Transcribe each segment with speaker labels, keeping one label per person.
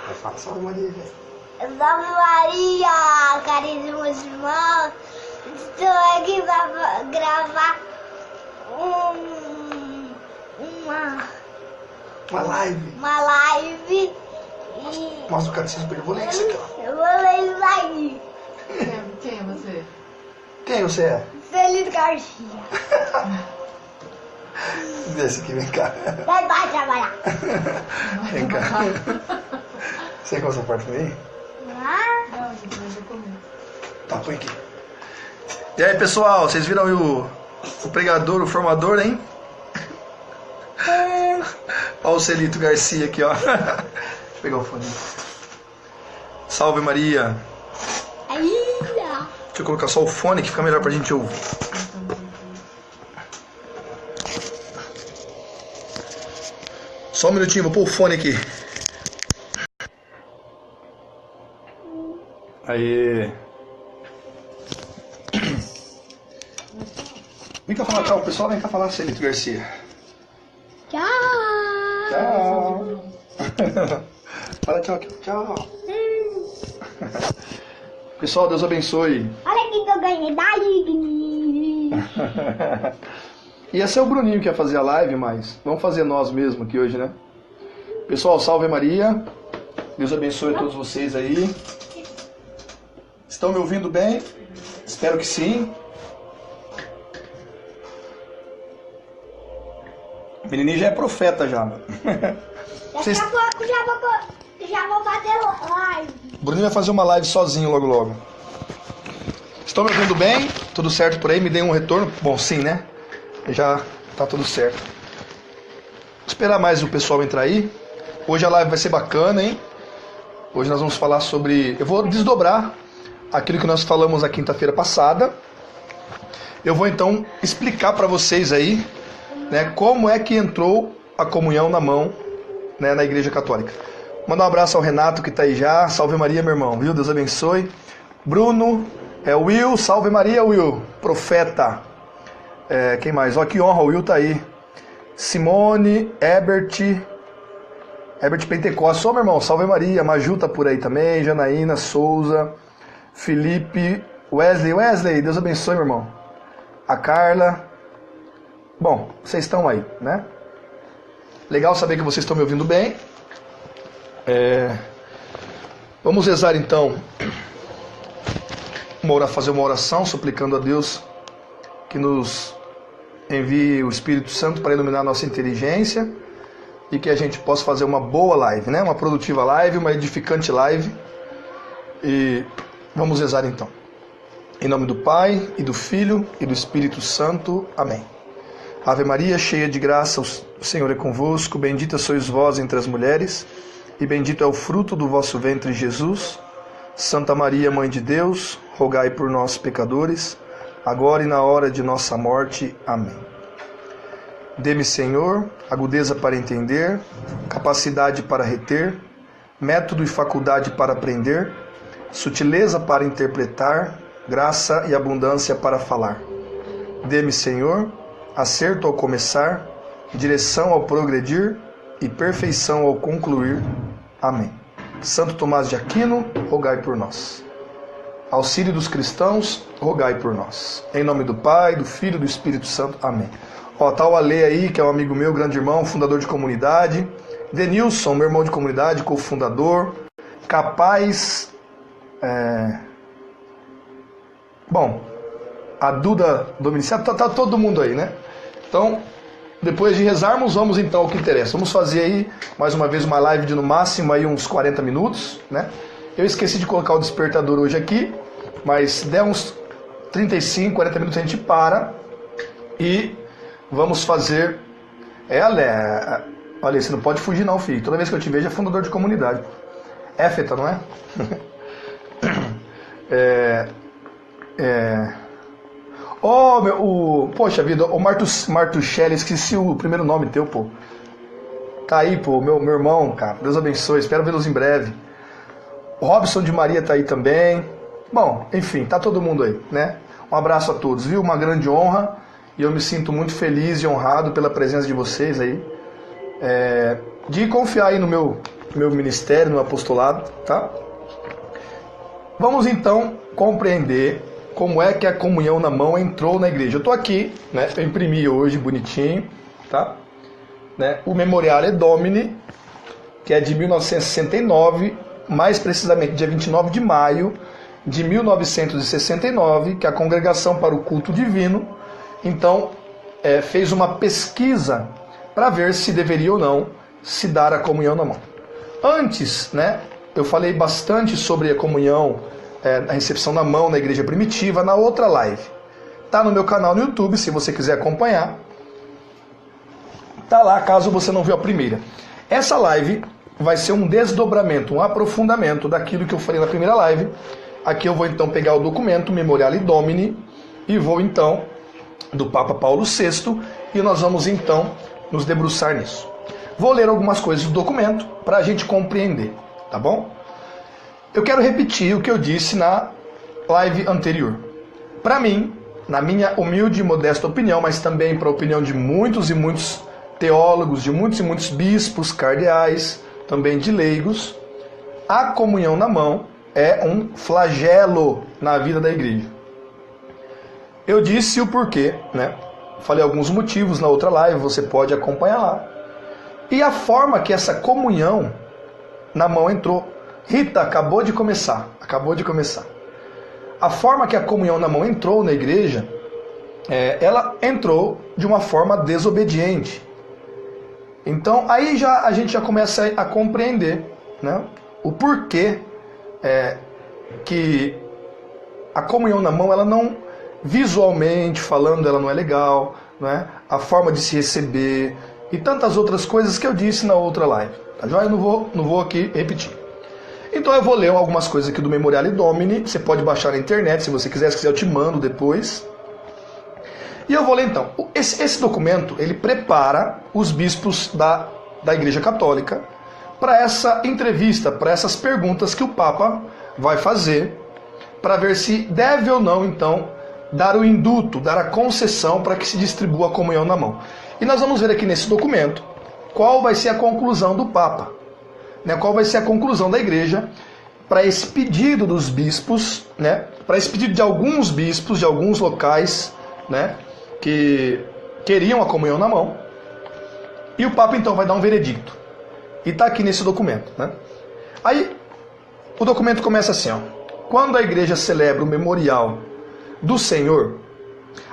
Speaker 1: Vai falar Salve Maria, velho.
Speaker 2: Salve Maria, caríssimos irmãos. Estou aqui para gravar
Speaker 1: Uma live.
Speaker 2: uma live.
Speaker 1: Mostra o catecismo pra ele. Vou ler isso aqui, ó.
Speaker 2: Eu vou ler isso aí.
Speaker 3: Quem é você?
Speaker 1: Quem você é?
Speaker 2: Celito Garcia.
Speaker 1: Desce aqui, vem cá.
Speaker 2: Vai trabalhar.
Speaker 1: Vem cá. Você qual é a sua parte aí?
Speaker 2: Ah,
Speaker 3: Não, gente, mas eu comi.
Speaker 1: Tá, põe aqui. E aí, pessoal, vocês viram aí o pregador, o formador, hein? Olha o Celito Garcia aqui, ó. Deixa eu pegar o fone. Salve Maria.
Speaker 2: aí,
Speaker 1: Deixa eu colocar só o fone que fica melhor pra gente ouvir. Só um minutinho, vou pôr o fone aqui. Aí. Vem cá falar tchau, pessoal. Vem cá falar, Celito Garcia.
Speaker 2: Tchau.
Speaker 1: Tchau. Fala tchau aqui. Tchau. Pessoal, Deus abençoe.
Speaker 2: Olha aqui que eu ganhei da Igni.
Speaker 1: Ia ser o Bruninho que ia fazer a live, mas vamos fazer nós mesmo aqui hoje, né? Pessoal, salve Maria. Deus abençoe a todos vocês aí. Estão me ouvindo bem? Espero que sim. O menininho já é profeta já.
Speaker 2: Daqui a pouco já vou fazer live.
Speaker 1: O Bruninho vai fazer uma live sozinho logo logo. Estão me ouvindo bem? Tudo certo por aí? Me deem um retorno? Bom, sim, né? Já tá tudo certo. Vou esperar mais o pessoal entrar aí. Hoje a live vai ser bacana, hein? Hoje nós vamos falar sobre... Eu vou desdobrar aquilo que nós falamos na quinta-feira passada. Eu vou então explicar para vocês aí, né, como é que entrou a comunhão na mão, né, na Igreja Católica. Mandar um abraço ao Renato que está aí já. Salve Maria, meu irmão, viu? Deus abençoe. Bruno, Will, salve Maria, Will, profeta. Quem mais? Ó, que honra, o Will tá aí. Simone, Herbert Pentecostes. Ô, meu irmão, salve Maria. Maju tá por aí também. Janaína, Souza, Felipe, Wesley, Deus abençoe, meu irmão. A Carla. Bom, vocês estão aí, né? Legal saber que vocês estão me ouvindo bem. Vamos rezar então, fazer uma oração suplicando a Deus que nos envie o Espírito Santo para iluminar a nossa inteligência e que a gente possa fazer uma boa live, né? Uma produtiva live, uma edificante live. E vamos rezar então. Em nome do Pai, e do Filho, e do Espírito Santo. Amém. Ave Maria, cheia de graça, o Senhor é convosco. Bendita sois vós entre as mulheres, e bendito é o fruto do vosso ventre, Jesus. Santa Maria, Mãe de Deus, rogai por nós, pecadores, agora e na hora de nossa morte. Amém. Dê-me, Senhor, agudeza para entender, capacidade para reter, método e faculdade para aprender, sutileza para interpretar, graça e abundância para falar. Dê-me, Senhor, acerto ao começar, direção ao progredir e perfeição ao concluir. Amém. Santo Tomás de Aquino, rogai por nós. Auxílio dos cristãos, rogai por nós. Em nome do Pai, do Filho e do Espírito Santo. Amém. Ó, tá o Ale aí, que é um amigo meu, grande irmão, fundador de comunidade. Denilson, meu irmão de comunidade, cofundador. Capaz... Bom, a Duda Dominiciano, tá todo mundo aí, né? Então, depois de rezarmos, vamos então ao que interessa. Vamos fazer aí, mais uma vez, uma live de no máximo aí uns 40 minutos, né? Eu esqueci de colocar o despertador hoje aqui, mas se der uns 35, 40 minutos a gente para e vamos fazer... Olha, você não pode fugir não, filho. Toda vez que eu te vejo é fundador de comunidade. Éfeta, não é? Poxa vida, o Martuchelli, esqueci o primeiro nome teu, pô. Tá aí, pô, meu irmão, cara. Deus abençoe, espero vê-los em breve. O Robson de Maria tá aí também. Bom, enfim, tá todo mundo aí, né? Um abraço a todos, viu? Uma grande honra. e eu me sinto muito feliz e honrado pela presença de vocês aí, de confiar aí no meu ministério, no apostolado, tá? Vamos então compreender como é que a comunhão na mão entrou na igreja. Eu estou aqui, né? Eu imprimi hoje bonitinho, tá? Né? O Memoriale Domini, que é de 1969, mais precisamente dia 29 de maio de 1969, que a Congregação para o Culto Divino, então, fez uma pesquisa para ver se deveria ou não se dar a comunhão na mão. Antes, né, eu falei bastante sobre a comunhão, a recepção na mão na igreja primitiva, na outra live. Tá no meu canal no YouTube, se você quiser acompanhar. Tá lá, caso você não viu a primeira. Essa live vai ser um desdobramento, um aprofundamento daquilo que eu falei na primeira live. Aqui eu vou então pegar o documento Memoriale Domini e vou então do Papa Paulo VI e nós vamos então nos debruçar nisso. Vou ler algumas coisas do documento para a gente compreender, tá bom? Eu quero repetir o que eu disse na live anterior. Para mim, na minha humilde e modesta opinião, mas também para a opinião de muitos e muitos teólogos, de muitos e muitos bispos, cardeais, também de leigos, a comunhão na mão é um flagelo na vida da igreja. Eu disse o porquê, né? Falei alguns motivos na outra live, você pode acompanhar lá. E a forma que essa comunhão na mão entrou. Rita, acabou de começar. A forma que a comunhão na mão entrou na igreja, ela entrou de uma forma desobediente. Então aí a gente já começa a compreender, né, o porquê que a comunhão na mão, ela não, visualmente falando, ela não é legal, né? A forma de se receber e tantas outras coisas que eu disse na outra live. Tá? Eu não vou aqui repetir. Então eu vou ler algumas coisas aqui do Memoriale Domini. Você pode baixar na internet, se você quiser, eu te mando depois. E eu vou ler então. Esse documento, ele prepara os bispos da Igreja Católica para essa entrevista, para essas perguntas que o Papa vai fazer, para ver se deve ou não, então, dar o induto, dar a concessão para que se distribua a comunhão na mão. E nós vamos ver aqui nesse documento qual vai ser a conclusão do Papa, né? Qual vai ser a conclusão da igreja para esse pedido dos bispos, né? Para esse pedido de alguns bispos, de alguns locais, né, que queriam a comunhão na mão. E o Papa então vai dar um veredicto. E está aqui nesse documento, né? Aí o documento começa assim, ó. Quando a igreja celebra o memorial do Senhor,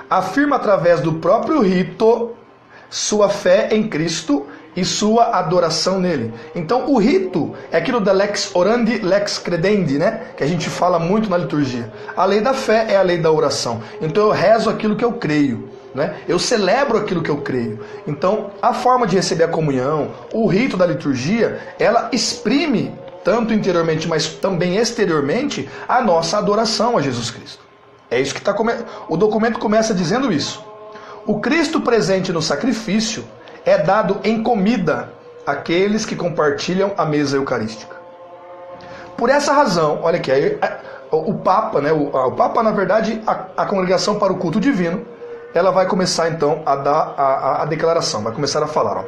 Speaker 1: afirma através do próprio rito sua fé em Cristo e sua adoração nele. Então o rito é aquilo da lex orandi, lex credendi, né? Que a gente fala muito na liturgia. A lei da fé é a lei da oração. Então eu rezo aquilo que eu creio, né? Eu celebro aquilo que eu creio. Então a forma de receber a comunhão, o rito da liturgia, ela exprime tanto interiormente, mas também exteriormente, a nossa adoração a Jesus Cristo. É isso que o documento começa dizendo isso. O Cristo presente no sacrifício é dado em comida àqueles que compartilham a mesa eucarística. Por essa razão, olha aqui, o Papa, né, o Papa, na verdade, a Congregação para o Culto Divino, ela vai começar então a dar a declaração, vai começar a falar. Ó.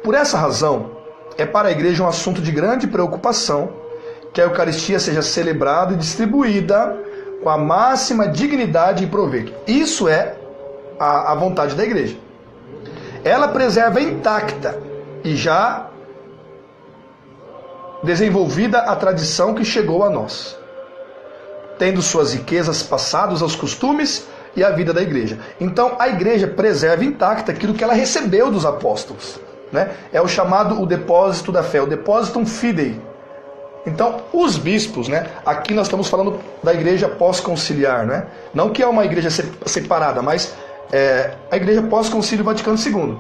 Speaker 1: Por essa razão, é para a igreja um assunto de grande preocupação que a Eucaristia seja celebrada e distribuída com a máxima dignidade e proveito. Isso é a vontade da igreja. Ela preserva intacta e já desenvolvida a tradição que chegou a nós, tendo suas riquezas passadas aos costumes e à vida da igreja. Então a igreja preserva intacta aquilo que ela recebeu dos apóstolos, né? É o chamado o depósito da fé, o depositum fidei. Então, os bispos, né? Aqui nós estamos falando da igreja pós-conciliar, né? Não que é uma igreja separada, mas a igreja pós-concílio Vaticano II.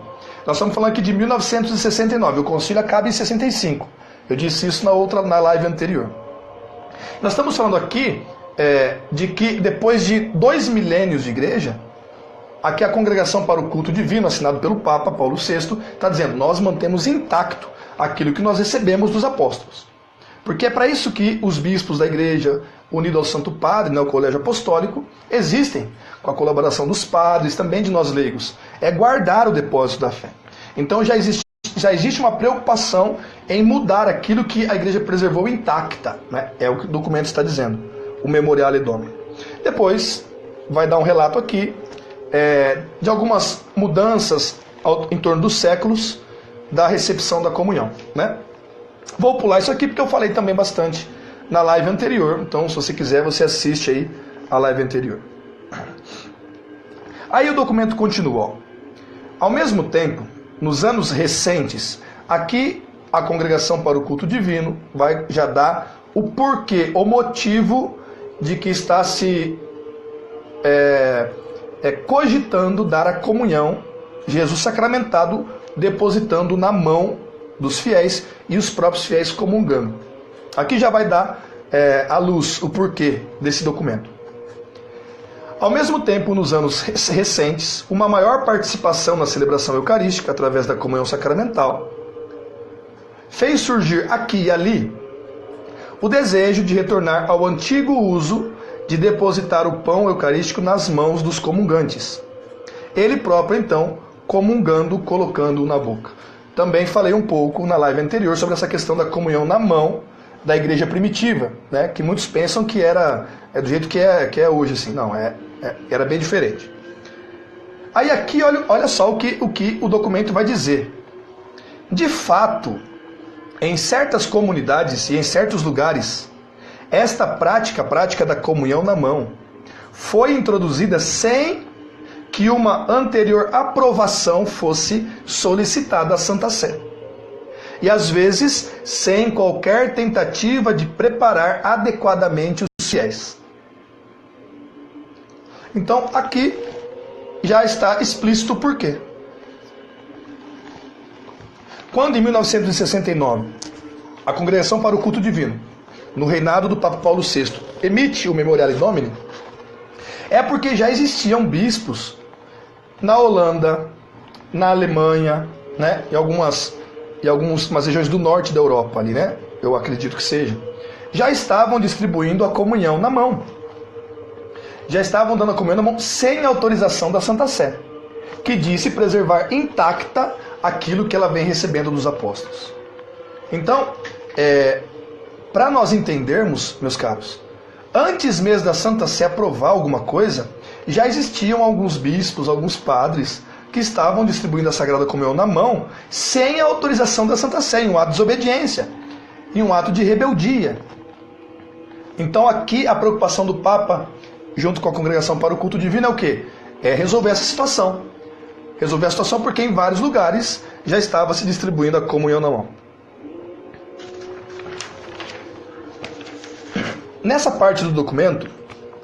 Speaker 1: Nós estamos falando aqui de 1969, o concílio acaba em 65. Eu disse isso na live anterior. Nós estamos falando aqui de que depois de 2 milênios de igreja, aqui a Congregação para o Culto Divino, assinado pelo Papa Paulo VI, está dizendo, nós mantemos intacto aquilo que nós recebemos dos apóstolos. Porque é para isso que os bispos da igreja, unidos ao Santo Padre, né, o Colégio Apostólico, existem, com a colaboração dos padres, também de nós leigos. É guardar o depósito da fé. Então já existe uma preocupação em mudar aquilo que a igreja preservou intacta, né? É o que o documento está dizendo, o Memoriale Domini. Depois vai dar um relato aqui de algumas mudanças em torno dos séculos da recepção da comunhão, né? Vou pular isso aqui porque eu falei também bastante na live anterior, então se você quiser você assiste aí a live anterior. Aí o documento continua, ó. Ao mesmo tempo, nos anos recentes, aqui a Congregação para o Culto Divino vai já dar o porquê, o motivo de que está se cogitando dar a comunhão, Jesus sacramentado, depositando na mão dos fiéis e os próprios fiéis comungando. Aqui já vai dar à luz o porquê desse documento. Ao mesmo tempo, nos anos recentes, uma maior participação na celebração eucarística através da comunhão sacramental fez surgir aqui e ali o desejo de retornar ao antigo uso de depositar o pão eucarístico nas mãos dos comungantes. Ele próprio, então, comungando, colocando-o na boca. Também falei um pouco na live anterior sobre essa questão da comunhão na mão da igreja primitiva, né? Que muitos pensam que é do jeito que é hoje, assim. Não, era bem diferente. Aí aqui, olha só o que o documento vai dizer. De fato, em certas comunidades e em certos lugares, esta prática da comunhão na mão, foi introduzida sem que uma anterior aprovação fosse solicitada à Santa Sé. E às vezes, sem qualquer tentativa de preparar adequadamente os fiéis. Então, aqui já está explícito o porquê. Quando, em 1969, a Congregação para o Culto Divino, no reinado do Papa Paulo VI, emite o Memoriale Domini, é porque já existiam bispos na Holanda, na Alemanha, né, e algumas regiões do norte da Europa ali, né? Eu acredito que seja. Já estavam distribuindo a comunhão na mão. Já estavam dando a comunhão na mão sem autorização da Santa Sé, que disse preservar intacta aquilo que ela vem recebendo dos apóstolos. Então, para nós entendermos, meus caros, antes mesmo da Santa Sé aprovar alguma coisa, já existiam alguns bispos, alguns padres, que estavam distribuindo a Sagrada Comunhão na mão, sem a autorização da Santa Sé, em um ato de desobediência, em um ato de rebeldia. Então aqui a preocupação do Papa, junto com a Congregação para o Culto Divino, é o quê? É resolver essa situação. Resolver a situação porque em vários lugares já estava se distribuindo a comunhão na mão. Nessa parte do documento,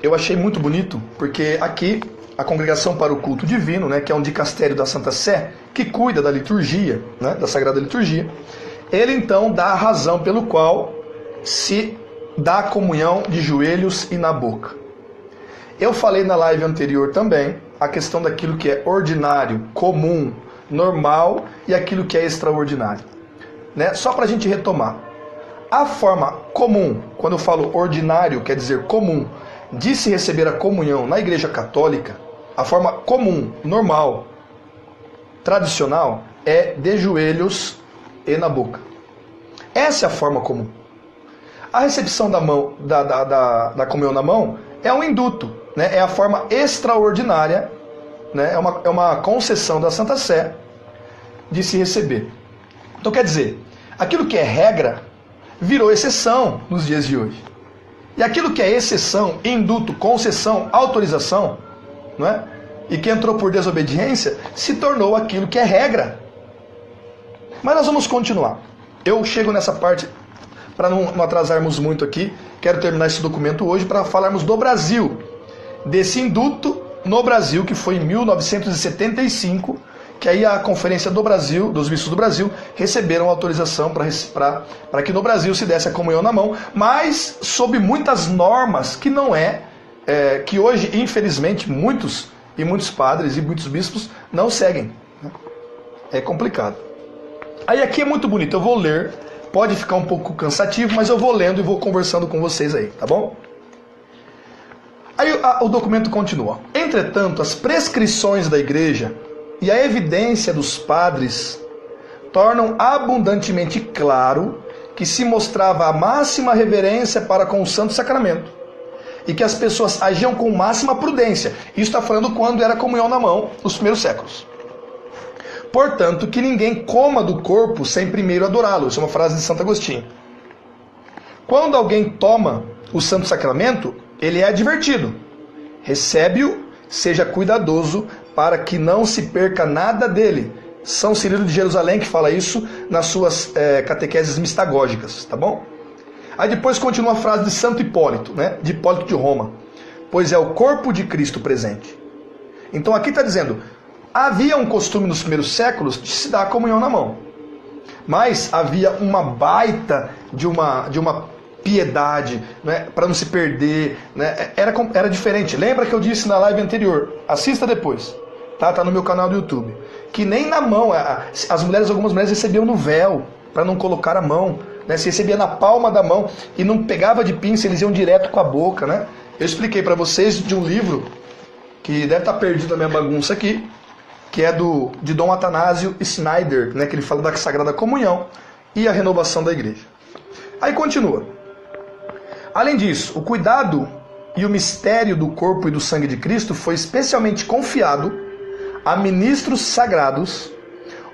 Speaker 1: eu achei muito bonito, porque aqui a Congregação para o Culto Divino, né, que é um dicastério da Santa Sé, que cuida da liturgia, né, da Sagrada Liturgia, ele então dá a razão pelo qual se dá a comunhão de joelhos e na boca. Eu falei na live anterior também a questão daquilo que é ordinário, comum, normal e aquilo que é extraordinário. Né? Só para a gente retomar. A forma comum, quando eu falo ordinário, quer dizer comum, de se receber a comunhão na Igreja Católica, a forma comum, normal, tradicional, é de joelhos e na boca. Essa é a forma comum. A recepção da comunhão na mão é um induto, né? É a forma extraordinária, né? É uma concessão da Santa Sé de se receber. Então quer dizer, aquilo que é regra virou exceção nos dias de hoje. E aquilo que é exceção, induto, concessão, autorização, não é? E que entrou por desobediência, se tornou aquilo que é regra. Mas nós vamos continuar. Eu chego nessa parte, para não atrasarmos muito aqui, quero terminar esse documento hoje para falarmos do Brasil. Desse induto no Brasil, que foi em 1975, que aí a Conferência do Brasil, dos Bispos do Brasil, receberam autorização para que no Brasil se desse a comunhão na mão, mas sob muitas normas que não que hoje, infelizmente, muitos padres e muitos bispos não seguem. É complicado. Aí aqui é muito bonito, eu vou ler pode ficar um pouco cansativo, mas eu vou lendo e vou conversando com vocês aí, tá bom? Aí o documento continua. Entretanto, as prescrições da igreja e a evidência dos padres tornam abundantemente claro que se mostrava a máxima reverência para com o Santo Sacramento e que as pessoas agiam com máxima prudência. Isso está falando quando era comunhão na mão, nos primeiros séculos. Portanto, que ninguém coma do corpo sem primeiro adorá-lo. Isso é uma frase de Santo Agostinho. Quando alguém toma o Santo Sacramento, ele é advertido. Recebe-o, seja cuidadoso para que não se perca nada dele. São Cirilo de Jerusalém que fala isso nas suas catequeses mistagógicas, tá bom? Aí depois continua a frase de Santo Hipólito, né? De Hipólito de Roma. Pois é o corpo de Cristo presente. Então aqui está dizendo, havia um costume nos primeiros séculos de se dar a comunhão na mão. Mas havia uma baita de uma piedade, né, para não se perder, né, era diferente. Lembra que eu disse na live anterior? Assista depois, tá no meu canal do YouTube. Que nem na mão, algumas mulheres recebiam no véu, para não colocar a mão, né, se recebia na palma da mão e não pegava de pinça, eles iam direto com a boca, né? Eu expliquei para vocês de um livro que deve estar perdido na minha bagunça aqui, que é de Dom Atanásio Schneider, né, que ele fala da Sagrada Comunhão e a renovação da igreja. Aí continua. Além disso, o cuidado e o mistério do corpo e do sangue de Cristo foi especialmente confiado a ministros sagrados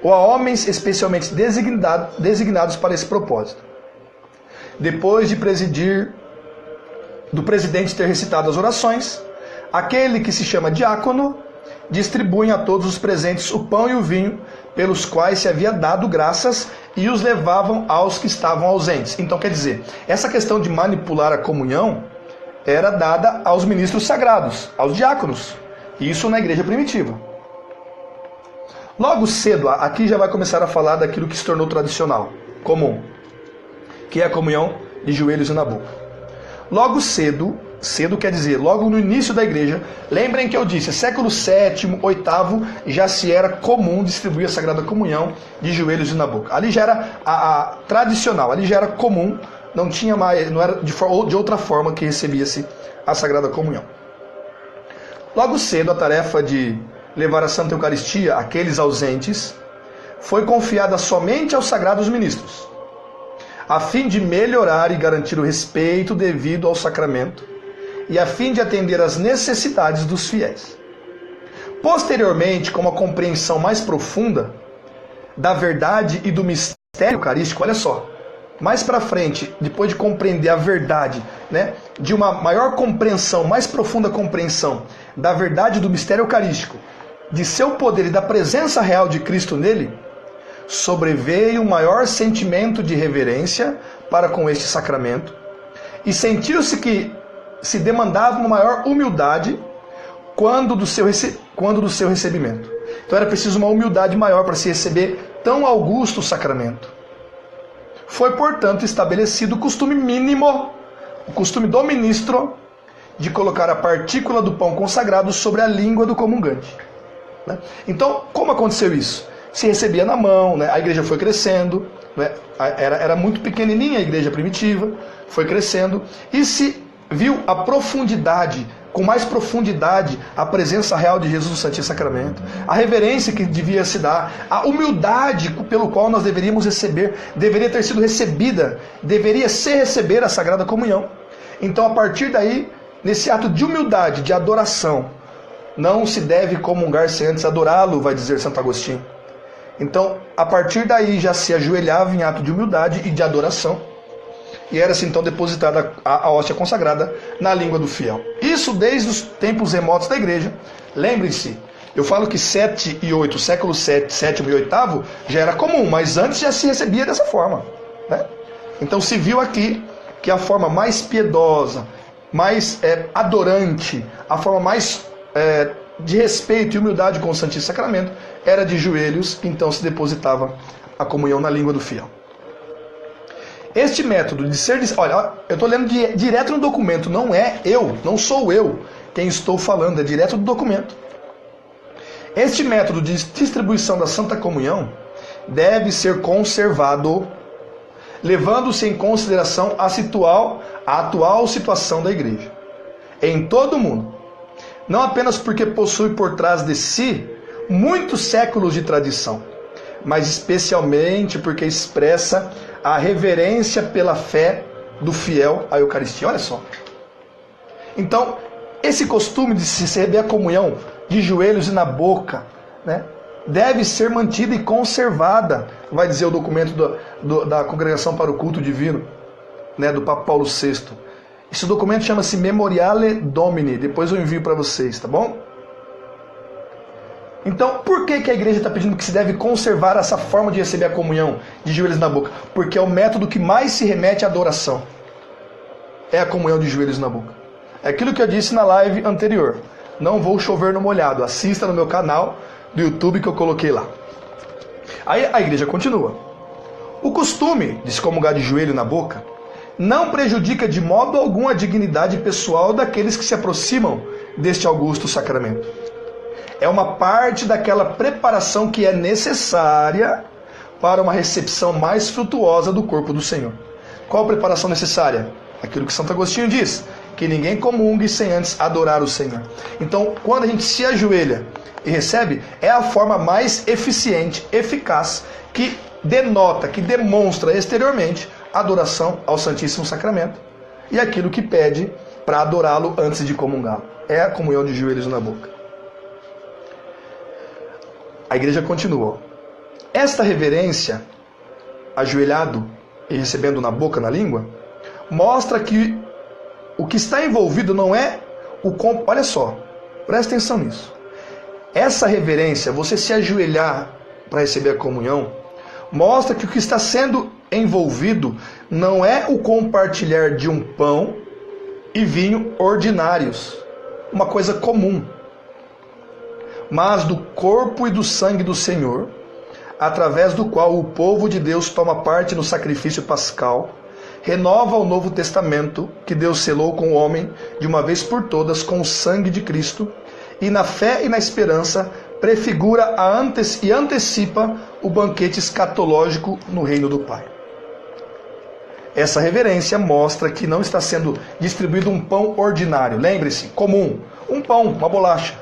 Speaker 1: ou a homens especialmente designados para esse propósito. Depois do presidente ter recitado as orações, aquele que se chama diácono distribui a todos os presentes o pão e o vinho, pelos quais se havia dado graças, e os levavam aos que estavam ausentes. Então, quer dizer, essa questão de manipular a comunhão era dada aos ministros sagrados, aos diáconos. Isso na igreja primitiva. Logo cedo, aqui já vai começar a falar daquilo que se tornou tradicional, comum, que é a comunhão de joelhos e na boca. Logo cedo quer dizer, logo no início da igreja, lembrem que eu disse, século VII, VIII, já se era comum distribuir a Sagrada Comunhão de joelhos e na boca. Ali já era a tradicional, ali já era comum, não tinha mais, não era de outra forma que recebia-se a Sagrada Comunhão. Logo cedo, a tarefa de levar a Santa Eucaristia àqueles ausentes foi confiada somente aos sagrados ministros, a fim de melhorar e garantir o respeito devido ao sacramento e a fim de atender às necessidades dos fiéis. Posteriormente, com uma compreensão mais profunda da verdade e do mistério eucarístico, olha só, mais para frente, depois de compreender a verdade, né, de uma maior compreensão, mais profunda compreensão da verdade do mistério eucarístico, de seu poder e da presença real de Cristo nele, sobreveio um maior sentimento de reverência para com este sacramento e sentiu-se que se demandava uma maior humildade quando do seu recebimento. Então era preciso uma humildade maior para se receber tão augusto sacramento. Foi, portanto, estabelecido o costume mínimo, o costume do ministro, de colocar a partícula do pão consagrado sobre a língua do comungante. Então, como aconteceu isso? Se recebia na mão, né? A igreja foi crescendo, né? Era muito pequenininha a igreja primitiva, foi crescendo, e se viu a profundidade, com mais profundidade, a presença real de Jesus no Santíssimo Sacramento, a reverência que devia se dar, a humildade pelo qual nós deveríamos receber, deveria ter sido recebida, deveria se receber a Sagrada Comunhão. Então, a partir daí, nesse ato de humildade, de adoração, não se deve comungar sem antes adorá-lo, vai dizer Santo Agostinho. Então, a partir daí já se ajoelhava em ato de humildade e de adoração, e era-se então depositada a hóstia consagrada na língua do fiel. Isso desde os tempos remotos da igreja. Lembrem-se, eu falo que 7 e 8, século 7, 7 e 8 já era comum, mas antes já se recebia dessa forma, né? Então se viu aqui que a forma mais piedosa, mais adorante, a forma mais de respeito e humildade com o Santíssimo Sacramento era de joelhos, então se depositava a comunhão na língua do fiel. Este método de ser... Olha, eu estou lendo direto no documento, não sou eu quem estou falando, é direto do documento. Este método de distribuição da Santa Comunhão deve ser conservado levando-se em consideração a atual situação da igreja em todo o mundo, não apenas porque possui por trás de si muitos séculos de tradição, mas especialmente porque expressa a reverência pela fé do fiel à Eucaristia. Olha só. Então, esse costume de se receber a comunhão de joelhos e na boca, né, deve ser mantida e conservada, vai dizer o documento da Congregação para o Culto Divino, né, do Papa Paulo VI. Esse documento chama-se Memoriale Domini, depois eu envio para vocês, tá bom? Então, por que a igreja está pedindo que se deve conservar essa forma de receber a comunhão de joelhos na boca? Porque é o método que mais se remete à adoração. É a comunhão de joelhos na boca. É aquilo que eu disse na live anterior. Não vou chover no molhado. Assista no meu canal do YouTube que eu coloquei lá. Aí a igreja continua. O costume de se comungar de joelho na boca não prejudica de modo algum a dignidade pessoal daqueles que se aproximam deste augusto sacramento. É uma parte daquela preparação que é necessária para uma recepção mais frutuosa do corpo do Senhor. Qual a preparação necessária? Aquilo que Santo Agostinho diz, que ninguém comungue sem antes adorar o Senhor. Então, quando a gente se ajoelha e recebe, é a forma mais eficiente, eficaz, que denota, que demonstra exteriormente a adoração ao Santíssimo Sacramento e aquilo que pede para adorá-lo antes de comungá-lo. É a comunhão de joelhos na boca. A igreja continua. Esta reverência, ajoelhado e recebendo na boca, na língua, mostra que o que está envolvido não é o... Olha só, presta atenção nisso. Essa reverência, você se ajoelhar para receber a comunhão, mostra que o que está sendo envolvido não é o compartilhar de um pão e vinho ordinários, uma coisa comum, mas do corpo e do sangue do Senhor, através do qual o povo de Deus toma parte no sacrifício pascal, renova o Novo Testamento que Deus selou com o homem de uma vez por todas com o sangue de Cristo, e na fé e na esperança prefigura e antecipa o banquete escatológico no reino do Pai. Essa reverência mostra que não está sendo distribuído um pão ordinário, lembre-se, comum, um pão, uma bolacha.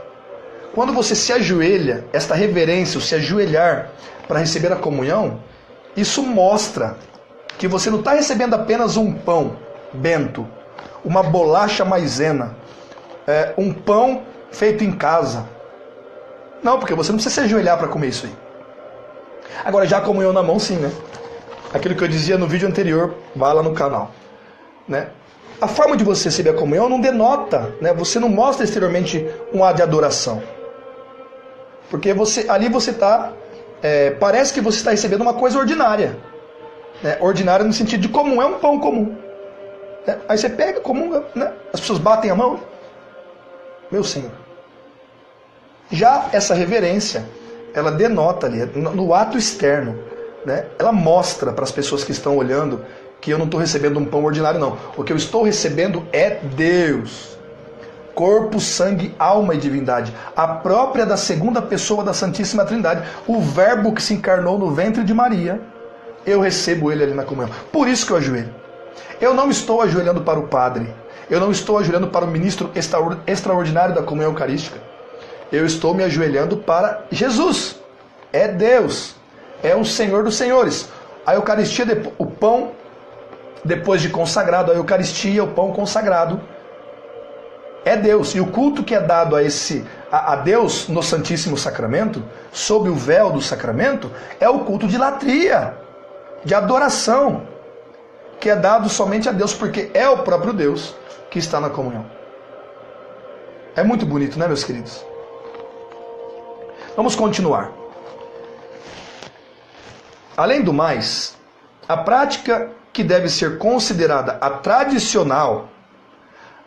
Speaker 1: Quando você se ajoelha, esta reverência, o se ajoelhar para receber a comunhão, isso mostra que você não está recebendo apenas um pão bento, uma bolacha maisena, um pão feito em casa. Não, porque você não precisa se ajoelhar para comer isso aí. Agora, já a comunhão na mão, sim, né? Aquilo que eu dizia no vídeo anterior, vá lá no canal, né? A forma de você receber a comunhão não denota, né? Você não mostra exteriormente um ato de adoração. Porque ali você está... parece que você está recebendo uma coisa ordinária. Né? Ordinária no sentido de comum, é um pão comum. Né? Aí você pega, comunga, né? As pessoas batem a mão. Meu Senhor. Já essa reverência, ela denota ali, no ato externo, né? Ela mostra para as pessoas que estão olhando que eu não estou recebendo um pão ordinário, não. O que eu estou recebendo é Deus. Corpo, sangue, alma e divindade. A própria da segunda pessoa da Santíssima Trindade. O verbo que se encarnou no ventre de Maria. Eu recebo ele ali na comunhão. Por isso que eu ajoelho. Eu não estou ajoelhando para o padre. Eu não estou ajoelhando para o ministro extraordinário da comunhão eucarística. Eu estou me ajoelhando para Jesus. É Deus. É o Senhor dos Senhores. A Eucaristia, o pão, depois de consagrado, a Eucaristia, o pão consagrado, é Deus. E o culto que é dado a Deus no Santíssimo Sacramento, sob o véu do sacramento, é o culto de latria, de adoração, que é dado somente a Deus, porque é o próprio Deus que está na comunhão. É muito bonito, né, meus queridos? Vamos continuar. Além do mais, a prática que deve ser considerada a tradicional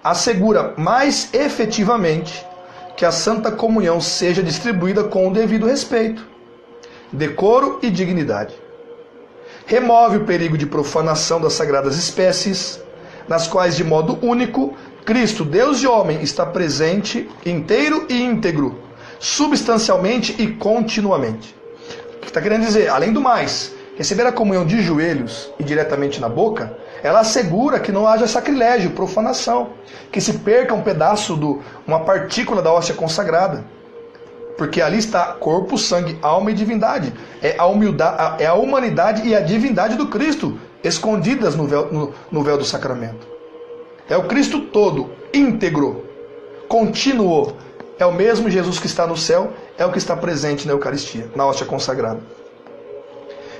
Speaker 1: assegura mais efetivamente que a Santa Comunhão seja distribuída com o devido respeito, decoro e dignidade. Remove o perigo de profanação das sagradas espécies, nas quais de modo único Cristo, Deus e homem, está presente inteiro e íntegro, substancialmente e continuamente. O que está querendo dizer? Além do mais, Receber a comunhão de joelhos e diretamente na boca, ela assegura que não haja sacrilégio, profanação, que se perca um pedaço, uma partícula da hóstia consagrada. Porque ali está corpo, sangue, alma e divindade. É a humanidade e a divindade do Cristo, escondidas no véu do sacramento. É o Cristo todo, íntegro, contínuo. É o mesmo Jesus que está no céu, é o que está presente na Eucaristia, na hóstia consagrada.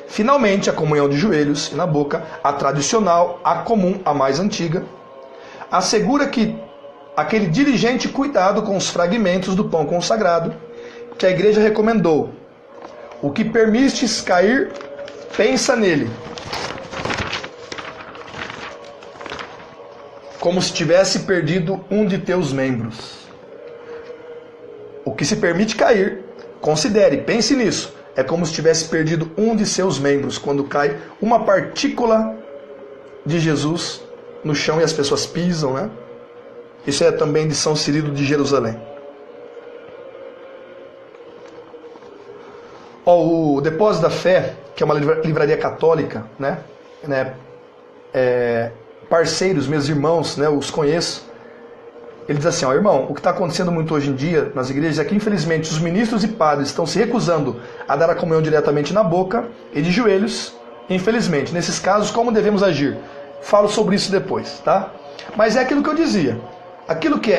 Speaker 1: Finalmente, a comunhão de joelhos e na boca, a tradicional, a comum, a mais antiga, assegura que aquele diligente cuidado com os fragmentos do pão consagrado que a Igreja recomendou. O que permites cair, pensa nele, como se tivesse perdido um de teus membros. O que se permite cair, considere, pense nisso. É como se tivesse perdido um de seus membros, quando cai uma partícula de Jesus no chão e as pessoas pisam, né? Isso é também de São Cirilo de Jerusalém. O Depósito da Fé, que é uma livraria católica, né? Parceiros, meus irmãos, né? Os conheço. Ele diz assim, irmão, o que está acontecendo muito hoje em dia nas igrejas é que, infelizmente, os ministros e padres estão se recusando a dar a comunhão diretamente na boca e de joelhos. Infelizmente, nesses casos, como devemos agir? Falo sobre isso depois, tá? Mas é aquilo que eu dizia. Aquilo que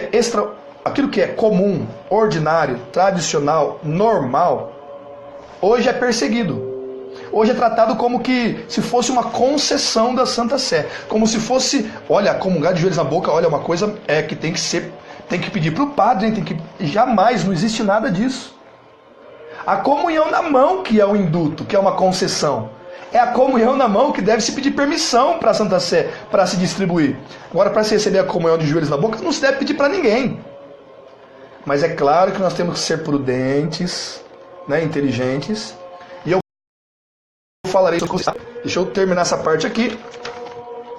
Speaker 1: é comum, ordinário, tradicional, normal, hoje é perseguido. Hoje é tratado como que se fosse uma concessão da Santa Sé. Como se fosse, olha, comungar de joelhos na boca, olha, uma coisa que tem que pedir para o padre, jamais, não existe nada disso. A comunhão na mão que é o induto, que é uma concessão. É a comunhão na mão que deve se pedir permissão para a Santa Sé, para se distribuir. Agora, para se receber a comunhão de joelhos na boca, não se deve pedir para ninguém. Mas é claro que nós temos que ser prudentes, né, inteligentes. Falarei sobre isso. Deixa eu terminar essa parte aqui.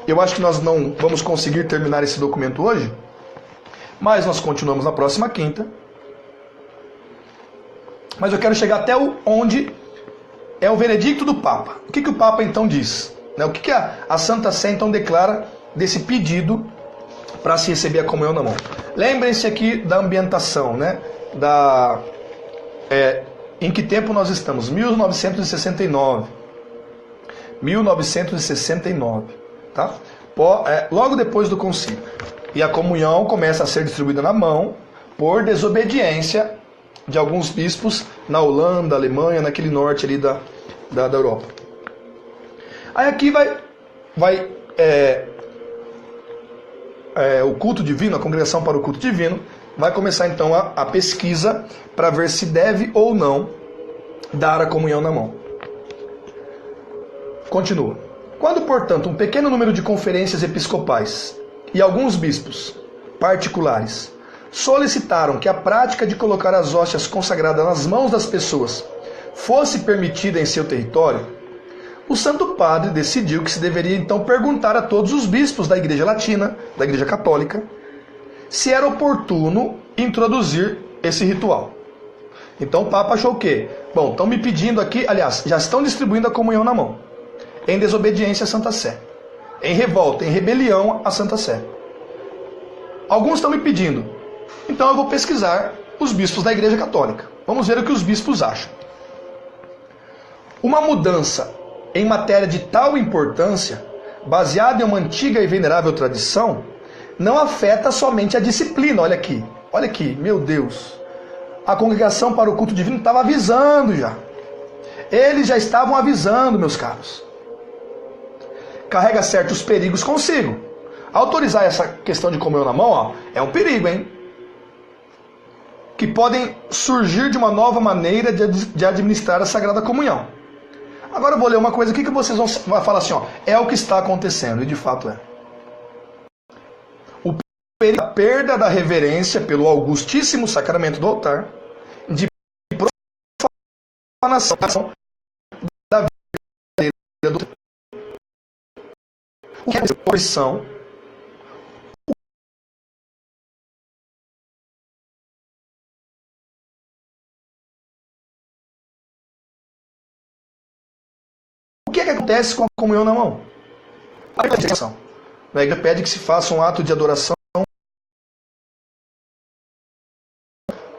Speaker 1: Eu acho que nós não vamos conseguir terminar esse documento hoje, mas nós continuamos na próxima quinta. Mas eu quero chegar até onde é o veredicto do Papa. O que o Papa então diz? O que a Santa Sé então declara desse pedido para se receber a comunhão na mão? Lembrem-se aqui da ambientação, né? Em que tempo nós estamos? 1969. 1969, tá? Logo depois do concílio. E a comunhão começa a ser distribuída na mão por desobediência de alguns bispos na Holanda, Alemanha, naquele norte ali da Europa. Aí aqui vai o culto divino, a congregação para o culto divino, vai começar então a pesquisa para ver se deve ou não dar a comunhão na mão. Continua. Quando, portanto, um pequeno número de conferências episcopais e alguns bispos particulares solicitaram que a prática de colocar as hóstias consagradas nas mãos das pessoas fosse permitida em seu território, o Santo Padre decidiu que se deveria então perguntar a todos os bispos da Igreja Latina, da Igreja Católica, se era oportuno introduzir esse ritual. Então o Papa achou o quê? Bom, estão me pedindo aqui, aliás, já estão distribuindo a comunhão na mão, em desobediência à Santa Sé, em revolta, em rebelião à Santa Sé. Alguns estão me pedindo, então eu vou pesquisar os bispos da Igreja Católica. Vamos ver o que os bispos acham. Uma mudança em matéria de tal importância, baseada em uma antiga e venerável tradição, não afeta somente a disciplina. Olha aqui, meu Deus. A congregação para o culto divino estava avisando já. Eles já estavam avisando, meus caros. Carrega certos perigos consigo. Autorizar essa questão de comunhão na mão, é um perigo, hein? Que podem surgir de uma nova maneira de administrar a Sagrada Comunhão. Agora eu vou ler uma coisa aqui que vocês vão falar assim, é o que está acontecendo, e de fato é. O perigo da perda da reverência pelo augustíssimo sacramento do altar, de profanação da vida do o que é opressão, o que acontece com a comunhão na mão? A igreja pede que se faça um ato de adoração,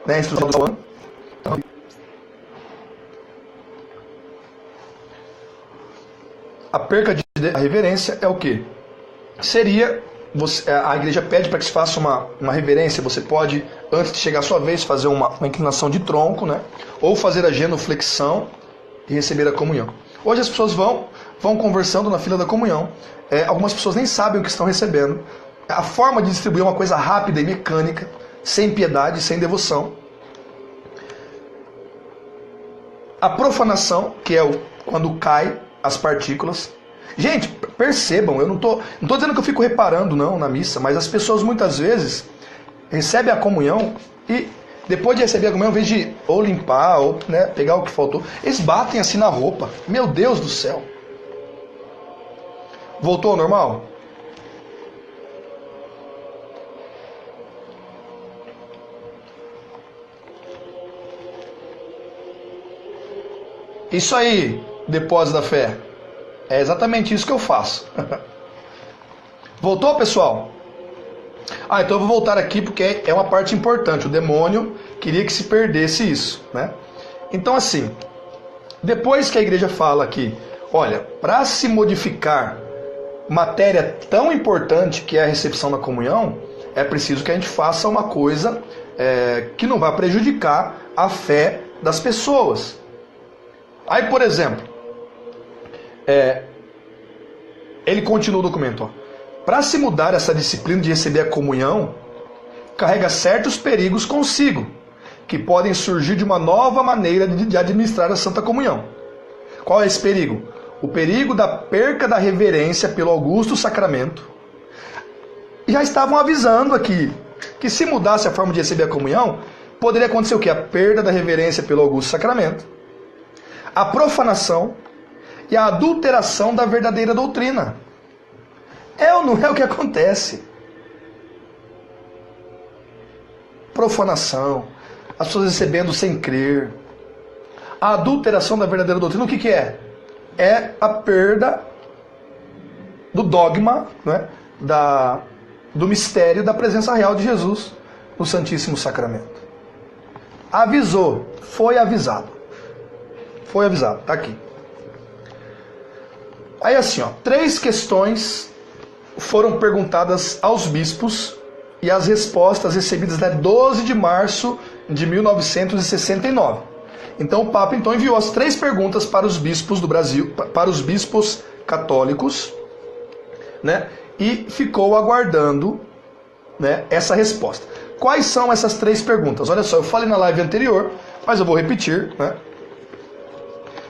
Speaker 1: né, instrução do ano. A perca da reverência é o quê? Seria, a igreja pede para que se faça uma reverência. Você pode, antes de chegar a sua vez, fazer uma inclinação de tronco, né? Ou fazer a genuflexão e receber a comunhão. Hoje as pessoas vão conversando na fila da comunhão. Algumas pessoas nem sabem o que estão recebendo. A forma de distribuir é uma coisa rápida e mecânica, sem piedade, sem devoção. A profanação, que é quando cai as partículas. Gente, percebam, eu não tô dizendo que eu fico reparando não na missa, mas as pessoas muitas vezes recebem a comunhão e depois de receber a comunhão, ao invés de ou limpar ou, né, pegar o que faltou, eles batem assim na roupa. Meu Deus do céu. Voltou ao normal? Isso aí, depósito da fé. É exatamente isso que eu faço. Voltou, pessoal? Então eu vou voltar aqui porque é uma parte importante. O demônio queria que se perdesse isso, né? Então assim, depois que a igreja fala aqui, olha, para se modificar matéria tão importante que é a recepção da comunhão, é preciso que a gente faça uma coisa que não vá prejudicar a fé das pessoas. Aí, por exemplo, ele continua o documento. Para se mudar essa disciplina de receber a comunhão, carrega certos perigos consigo, que podem surgir de uma nova maneira de administrar a Santa Comunhão. Qual é esse perigo? O perigo da perca da reverência pelo augusto sacramento. E já estavam avisando aqui que se mudasse a forma de receber a comunhão, poderia acontecer o quê? A perda da reverência pelo augusto sacramento, a profanação e a adulteração da verdadeira doutrina. É ou não é o que acontece? Profanação, as pessoas recebendo sem crer. A adulteração da verdadeira doutrina, o que é? É a perda do dogma, né, do mistério da presença real de Jesus no Santíssimo Sacramento. Avisou, foi avisado. Foi avisado, tá aqui. Aí assim, 3 questões foram perguntadas aos bispos e as respostas recebidas na 12 de março de 1969. Então o Papa enviou as 3 perguntas para os bispos do Brasil, para os bispos católicos, né? E ficou aguardando, né, essa resposta. Quais são essas 3 perguntas? Olha só, eu falei na live anterior, mas eu vou repetir, né?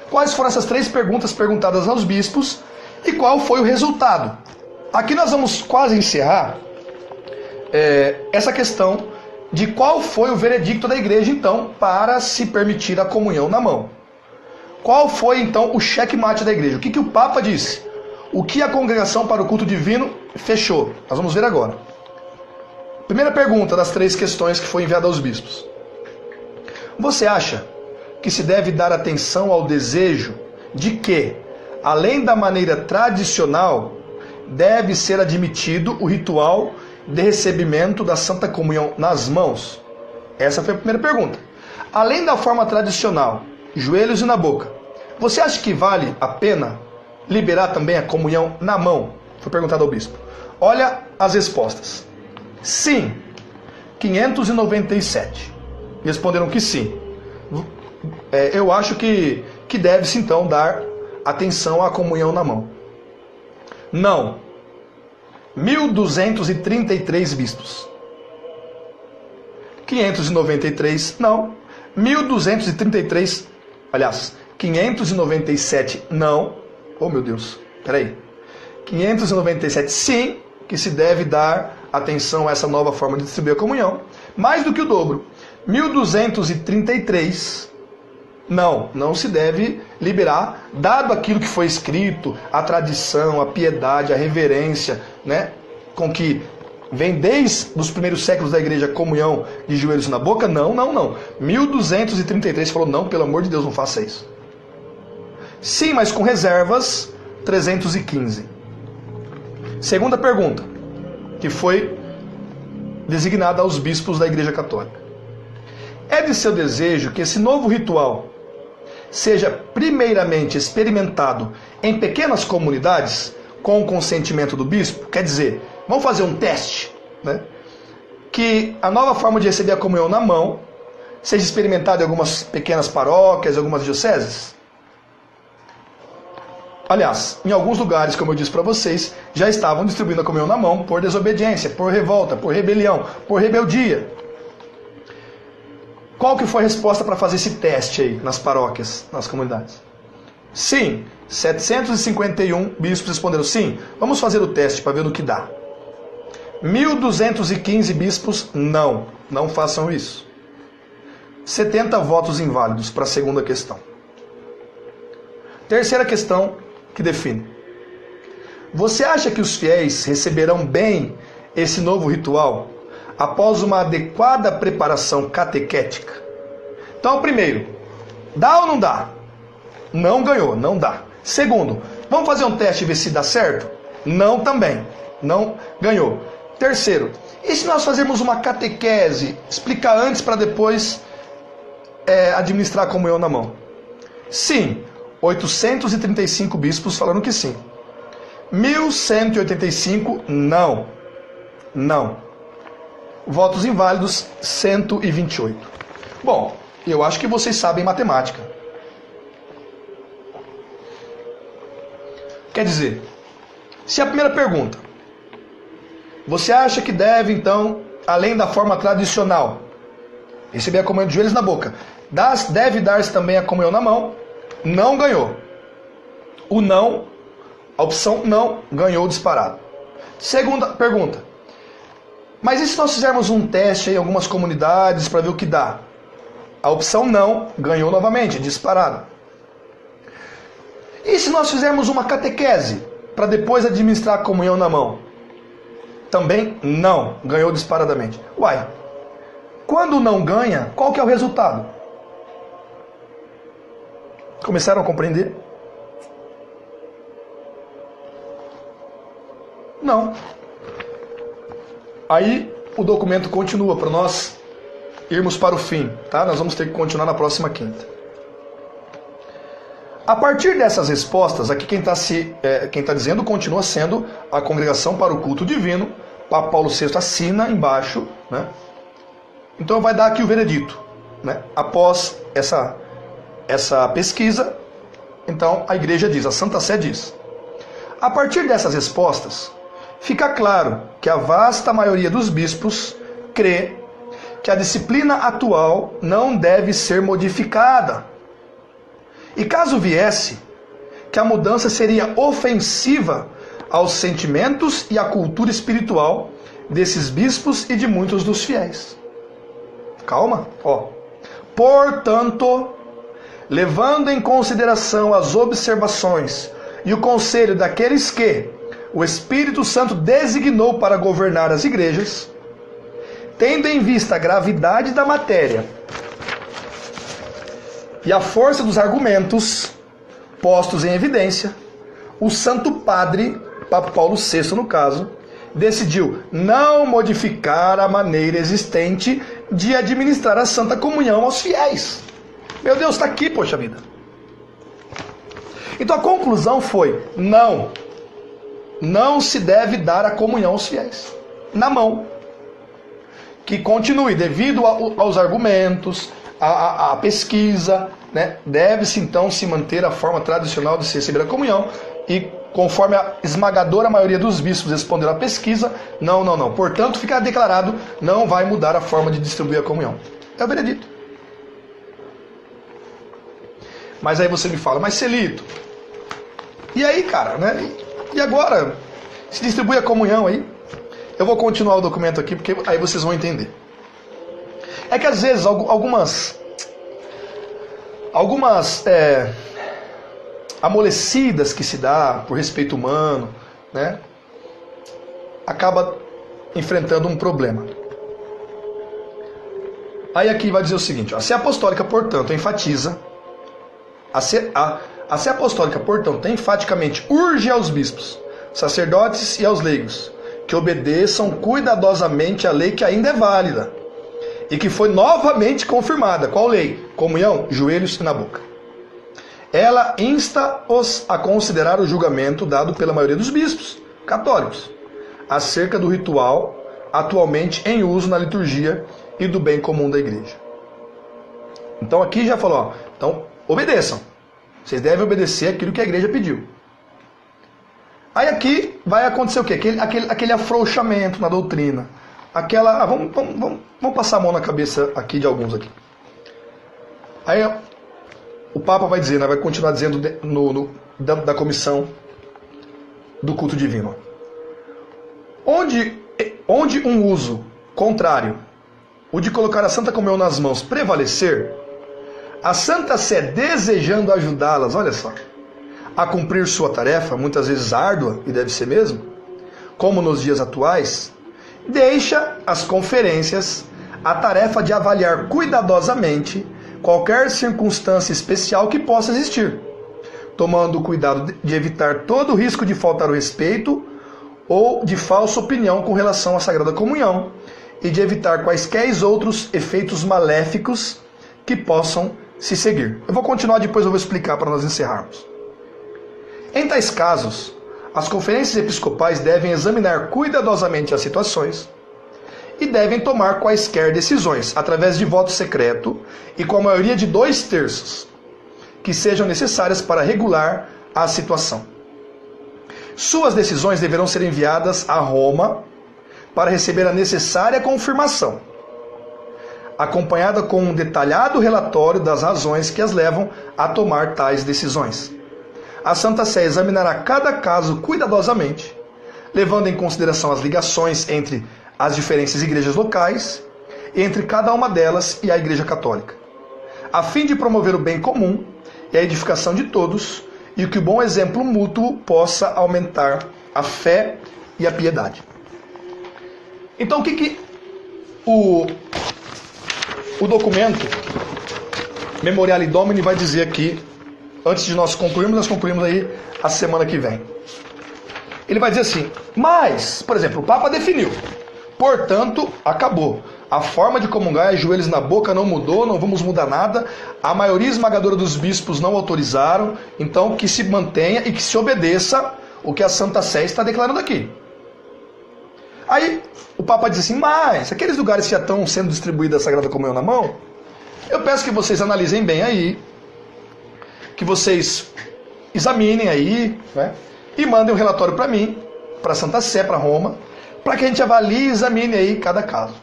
Speaker 1: Quais foram essas 3 perguntas perguntadas aos bispos e qual foi o resultado? Aqui nós vamos quase encerrar essa questão de qual foi o veredicto da igreja, então, para se permitir a comunhão na mão. Qual foi, então, o checkmate da igreja? O que o Papa disse? O que a Congregação para o Culto Divino fechou? Nós vamos ver agora. Primeira pergunta das 3 questões que foi enviada aos bispos. Você acha que se deve dar atenção ao desejo de que, além da maneira tradicional, deve ser admitido o ritual de recebimento da Santa Comunhão nas mãos? Essa foi a primeira pergunta. Além da forma tradicional, joelhos e na boca, você acha que vale a pena liberar também a comunhão na mão? Foi perguntado ao bispo. Olha as respostas. Sim, 597. Responderam que sim. Eu acho que deve-se então dar atenção à comunhão na mão. Não. 1.233 bispos. 593 não. 1.233, aliás, 597 não. Oh meu Deus, peraí. 597 sim, que se deve dar atenção a essa nova forma de distribuir a comunhão. Mais do que o dobro. 1.233 não se deve liberar, dado aquilo que foi escrito, a tradição, a piedade, a reverência, né, com que vem desde os primeiros séculos da igreja, comunhão de joelhos na boca. Não. 1.233 falou, não, pelo amor de Deus, não faça isso. Sim, mas com reservas 315. Segunda pergunta, que foi designada aos bispos da Igreja Católica. É de seu desejo que esse novo ritual seja primeiramente experimentado em pequenas comunidades com o consentimento do bispo? Quer dizer, vamos fazer um teste, né? Que a nova forma de receber a comunhão na mão seja experimentada em algumas pequenas paróquias, algumas dioceses? Aliás, em alguns lugares, como eu disse para vocês, já estavam distribuindo a comunhão na mão por desobediência, por revolta, por rebelião, por rebeldia. Qual que foi a resposta para fazer esse teste aí nas paróquias, nas comunidades? Sim, 751 bispos responderam sim, vamos fazer o teste para ver no que dá. 1.215 bispos, não façam isso. 70 votos inválidos para a segunda questão. Terceira questão que define. Você acha que os fiéis receberão bem esse novo ritual após uma adequada preparação catequética? Então, primeiro, dá ou não dá? Não ganhou, não dá. Segundo, vamos fazer um teste e ver se dá certo? Não também, não ganhou. Terceiro, e se nós fazermos uma catequese, explicar antes para depois administrar a comunhão na mão? Sim, 835 bispos falaram que sim. 1.185 não. Votos inválidos 128. Bom, eu acho que vocês sabem matemática. Quer dizer, se a primeira pergunta, você acha que deve então, além da forma tradicional, receber a comunhão de joelhos na boca, deve dar-se também a comunhão na mão? Não ganhou. O não, a opção não, ganhou disparado. Segunda pergunta. Mas e se nós fizermos um teste em algumas comunidades para ver o que dá? A opção não, ganhou novamente, disparado. E se nós fizermos uma catequese para depois administrar a comunhão na mão? Também não, ganhou disparadamente. Uai, quando não ganha, qual que é o resultado? Começaram a compreender? Não. Aí o documento continua para nós irmos para o fim, tá? Nós vamos ter que continuar na próxima quinta. A partir dessas respostas, aqui quem está dizendo continua sendo a Congregação para o Culto Divino. Papa Paulo VI assina embaixo, né? Então vai dar aqui o veredito, né? Após essa pesquisa, então a Igreja diz, a Santa Sé diz: a partir dessas respostas, fica claro que a vasta maioria dos bispos crê que a disciplina atual não deve ser modificada. E caso viesse, que a mudança seria ofensiva aos sentimentos e à cultura espiritual desses bispos e de muitos dos fiéis. Calma, ó. Portanto, levando em consideração as observações e o conselho daqueles que o Espírito Santo designou para governar as igrejas, tendo em vista a gravidade da matéria e a força dos argumentos postos em evidência, o Santo Padre, Papa Paulo VI no caso, decidiu não modificar a maneira existente de administrar a Santa Comunhão aos fiéis. Meu Deus, está aqui, poxa vida. Então a conclusão foi: não se deve dar a comunhão aos fiéis na mão. Que continue, devido aos argumentos, à pesquisa, né? Deve-se então se manter a forma tradicional de se receber a comunhão. E conforme a esmagadora maioria dos bispos responderam à pesquisa, não. Portanto, fica declarado, não vai mudar a forma de distribuir a comunhão. É o veredito. Mas aí você me fala, mas Celito, e aí, cara, né? E agora? Se distribui a comunhão aí? Eu vou continuar o documento aqui, porque aí vocês vão entender. É que às vezes algumas amolecidas que se dá por respeito humano, né, acaba enfrentando um problema. Aí aqui vai dizer o seguinte, ó: a Sé Apostólica, portanto, enfatiza A Sé Apostólica, portanto, enfaticamente urge aos bispos, sacerdotes e aos leigos que obedeçam cuidadosamente a lei que ainda é válida e que foi novamente confirmada. Qual lei? Comunhão, joelhos e na boca. Ela insta-os a considerar o julgamento dado pela maioria dos bispos católicos acerca do ritual atualmente em uso na liturgia e do bem comum da igreja. Então aqui já falou, ó, então obedeçam. Vocês devem obedecer aquilo que a igreja pediu. Aí aqui vai acontecer o quê? Aquele afrouxamento na doutrina. Vamos passar a mão na cabeça aqui de alguns aqui. Aí o Papa vai dizer, né, vai continuar dizendo da comissão do culto divino. Onde um uso contrário, o de colocar a Santa Comunhão nas mãos, prevalecer, a Santa Sé, desejando ajudá-las, olha só, a cumprir sua tarefa, muitas vezes árdua, e deve ser mesmo, como nos dias atuais, deixa às conferências a tarefa de avaliar cuidadosamente qualquer circunstância especial que possa existir, tomando cuidado de evitar todo o risco de faltar o respeito ou de falsa opinião com relação à Sagrada Comunhão e de evitar quaisquer outros efeitos maléficos que possam se seguir. Eu vou continuar, depois eu vou explicar para nós encerrarmos. Em tais casos, as conferências episcopais devem examinar cuidadosamente as situações e devem tomar quaisquer decisões, através de voto secreto e com a maioria de 2/3, que sejam necessárias para regular a situação. Suas decisões deverão ser enviadas a Roma para receber a necessária confirmação, acompanhada com um detalhado relatório das razões que as levam a tomar tais decisões. A Santa Sé examinará cada caso cuidadosamente, levando em consideração as ligações entre as diferentes igrejas locais e entre cada uma delas e a Igreja Católica, a fim de promover o bem comum e a edificação de todos, e que o bom exemplo mútuo possa aumentar a fé e a piedade. Então, o que o documento Memoriale Domini vai dizer aqui, antes de nós concluímos aí a semana que vem? Ele vai dizer assim, mas, por exemplo, o Papa definiu, portanto, acabou. A forma de comungar é joelhos na boca, não mudou, não vamos mudar nada. A maioria esmagadora dos bispos não autorizaram, então que se mantenha e que se obedeça o que a Santa Sé está declarando aqui. Aí o Papa diz assim, mas aqueles lugares que já estão sendo distribuída a Sagrada Comunhão na mão, eu peço que vocês analisem bem aí, que vocês examinem aí, né, e mandem um relatório para mim, para a Santa Sé, para Roma, para que a gente avalie e examine aí cada caso.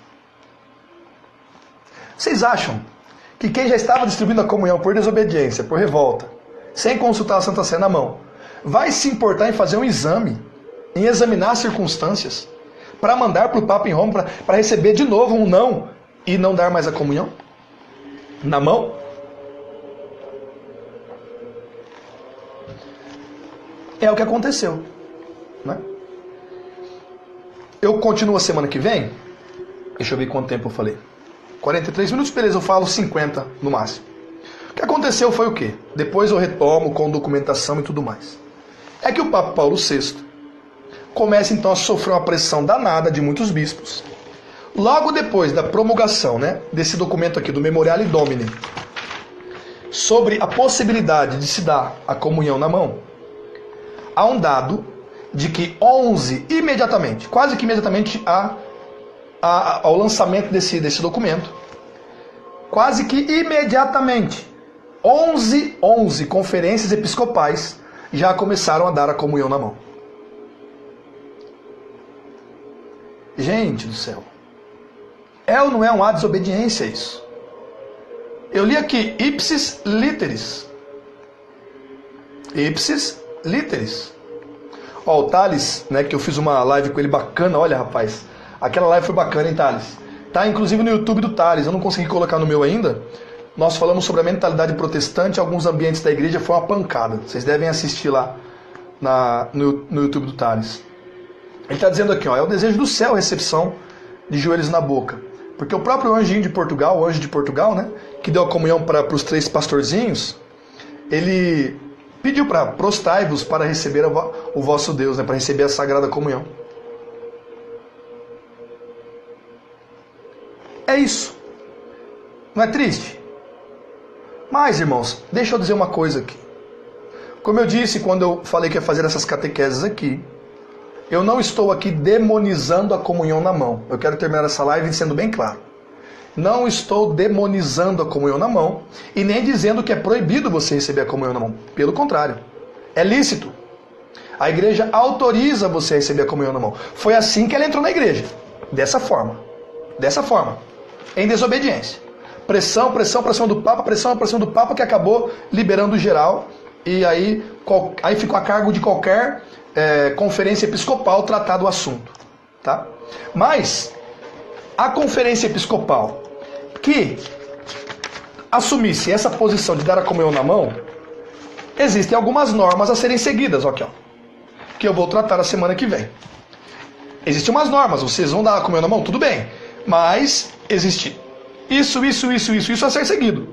Speaker 1: Vocês acham que quem já estava distribuindo a comunhão por desobediência, por revolta, sem consultar a Santa Sé na mão, vai se importar em fazer um exame, em examinar as circunstâncias, para mandar para o Papa em Roma, para receber de novo um não e não dar mais a comunhão na mão? É o que aconteceu, né? Eu continuo a semana que vem. Deixa eu ver quanto tempo eu falei. 43 minutos, beleza, eu falo 50 no máximo. O que aconteceu foi o quê? Depois eu retomo com documentação e tudo mais. É que o Papa Paulo VI começa então a sofrer uma pressão danada de muitos bispos. Logo depois da promulgação, né, desse documento aqui do Memoriale Domini, sobre a possibilidade de se dar a comunhão na mão, há um dado de que 11, imediatamente, quase que imediatamente ao lançamento desse documento, quase que imediatamente, 11 conferências episcopais já começaram a dar a comunhão na mão. Gente do céu, é ou não é uma desobediência isso? Eu li aqui, ipsis literis. Ipsis literis. Ó, o Thales, né, que eu fiz uma live com ele bacana, olha rapaz, aquela live foi bacana, hein, Thales? Tá inclusive no YouTube do Thales, eu não consegui colocar no meu ainda. Nós falamos sobre a mentalidade protestante, alguns ambientes da igreja, foi uma pancada. Vocês devem assistir lá no YouTube do Thales. Ele está dizendo aqui, ó, é o desejo do céu a recepção de joelhos na boca. Porque o próprio anjo de Portugal, né, que deu a comunhão para os 3 pastorzinhos, ele pediu para prostrai-vos para receber o vosso Deus, né, para receber a Sagrada Comunhão. É isso. Não é triste? Mas, irmãos, deixa eu dizer uma coisa aqui. Como eu disse quando eu falei que ia fazer essas catequeses aqui, eu não estou aqui demonizando a comunhão na mão. Eu quero terminar essa live sendo bem claro. Não estou demonizando a comunhão na mão e nem dizendo que é proibido você receber a comunhão na mão. Pelo contrário, é lícito. A igreja autoriza você a receber a comunhão na mão. Foi assim que ela entrou na igreja. Dessa forma. Dessa forma. Em desobediência. Pressão do Papa que acabou liberando geral. E aí ficou a cargo de qualquer conferência episcopal tratar do assunto. Tá? Mas a conferência episcopal que assumisse essa posição de dar a comunhão na mão, existem algumas normas a serem seguidas, aqui, ó, que eu vou tratar a semana que vem. Existem umas normas, vocês vão dar a comunhão na mão, tudo bem, mas existe isso a ser seguido.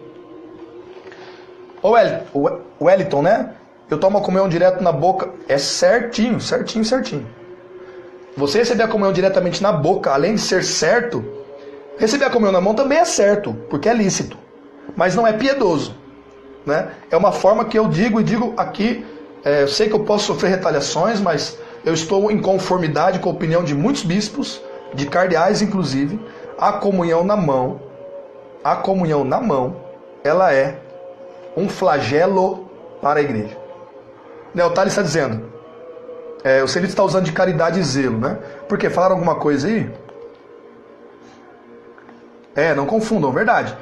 Speaker 1: O Wellington, né? Eu tomo a comunhão direto na boca, é certinho. Você receber a comunhão diretamente na boca, além de ser certo, receber a comunhão na mão também é certo, porque é lícito, mas não é piedoso, né? É uma forma que eu digo aqui, eu sei que eu posso sofrer retaliações, mas eu estou em conformidade com a opinião de muitos bispos, de cardeais inclusive. A comunhão na mão, ela é um flagelo para a igreja. O Thales está dizendo, o Celito está usando de caridade e zelo, né? Por quê? Falaram alguma coisa aí? Não confundam, verdade.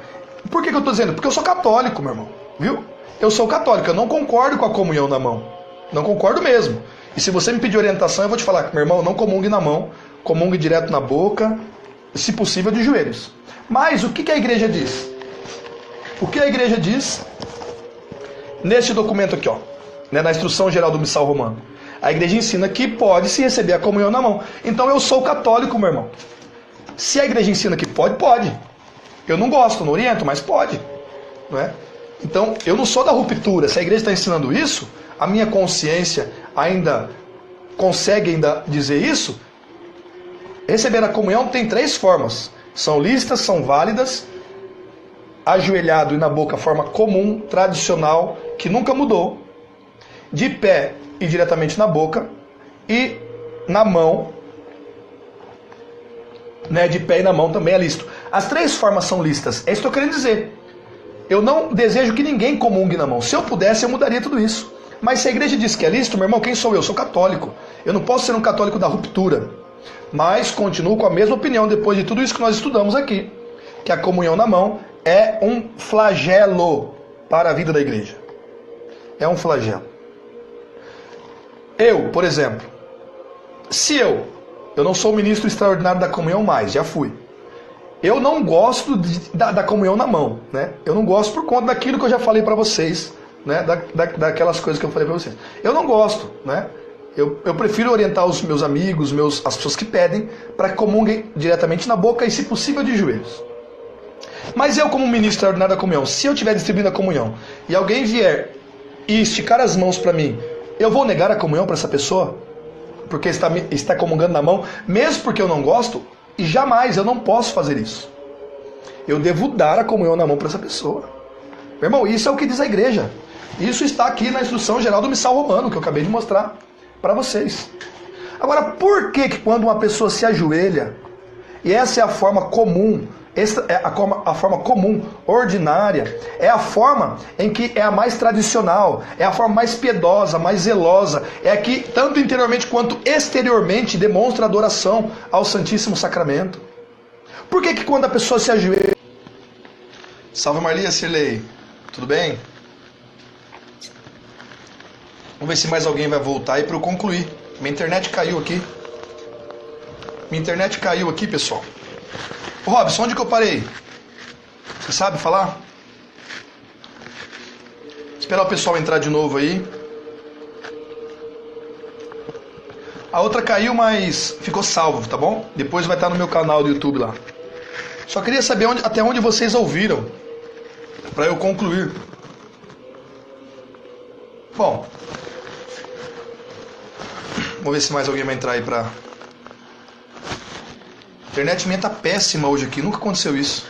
Speaker 1: Por que eu estou dizendo? Porque eu sou católico, meu irmão, viu? Eu sou católico, eu não concordo com a comunhão na mão. Não concordo mesmo. E se você me pedir orientação, eu vou te falar, meu irmão, não comungue na mão, comungue direto na boca, se possível de joelhos. Mas o que a igreja diz? O que a igreja diz neste documento aqui, ó, né, na Instrução Geral do Missal Romano? A igreja ensina que pode se receber a comunhão na mão. Então eu sou católico, meu irmão. Se a igreja ensina que pode, pode. Eu não gosto, não oriento, mas pode. Não é? Então eu não sou da ruptura. Se a igreja está ensinando isso, a minha consciência ainda consegue dizer isso. Receber a comunhão tem 3 formas. São lícitas, são válidas. Ajoelhado e na boca, forma comum, tradicional, que nunca mudou. De pé e diretamente na boca. E na mão, né, de pé e na mão também é lícito. As 3 formas são lícitas. É isso que eu quero dizer. Eu não desejo que ninguém comungue na mão. Se eu pudesse, eu mudaria tudo isso. Mas se a igreja diz que é lícito, meu irmão, quem sou eu? Eu sou católico. Eu não posso ser um católico da ruptura. Mas continuo com a mesma opinião depois de tudo isso que nós estudamos aqui. Que a comunhão na mão é um flagelo para a vida da igreja. É um flagelo. Eu, por exemplo, se eu não sou ministro extraordinário da comunhão mais, já fui. Eu não gosto da comunhão na mão, né? Eu não gosto por conta daquilo que eu já falei para vocês, né? Daquelas coisas que eu falei para vocês. Eu não gosto, né? Eu prefiro orientar os meus amigos, as pessoas que pedem, para que comunguem diretamente na boca e, se possível, de joelhos. Mas eu, como ministro extraordinário da comunhão, se eu estiver distribuindo a comunhão e alguém vier e esticar as mãos para mim, eu vou negar a comunhão para essa pessoa? Porque está comungando na mão, mesmo porque eu não gosto? E jamais, eu não posso fazer isso. Eu devo dar a comunhão na mão para essa pessoa. Meu irmão, isso é o que diz a igreja. Isso está aqui na Instrução Geral do Missal Romano, que eu acabei de mostrar para vocês. Agora, por que quando uma pessoa se ajoelha, e essa é a forma comum, essa é a forma comum, ordinária, é a forma em que é a mais tradicional, é a forma mais piedosa, mais zelosa, é a que tanto interiormente quanto exteriormente demonstra adoração ao Santíssimo Sacramento? Por que quando a pessoa se ajoelha... Salve Marlia, Cirlei, tudo bem? Vamos ver se mais alguém vai voltar aí para eu concluir. Minha internet caiu aqui. Pessoal. Ô Robson, onde que eu parei? Você sabe falar? Esperar o pessoal entrar de novo aí. A outra caiu, mas ficou salvo, tá bom? Depois vai estar no meu canal do YouTube lá. Só queria saber até onde vocês ouviram, para eu concluir. Bom, vamos ver se mais alguém vai entrar aí pra... A internet minha tá péssima hoje aqui, nunca aconteceu isso.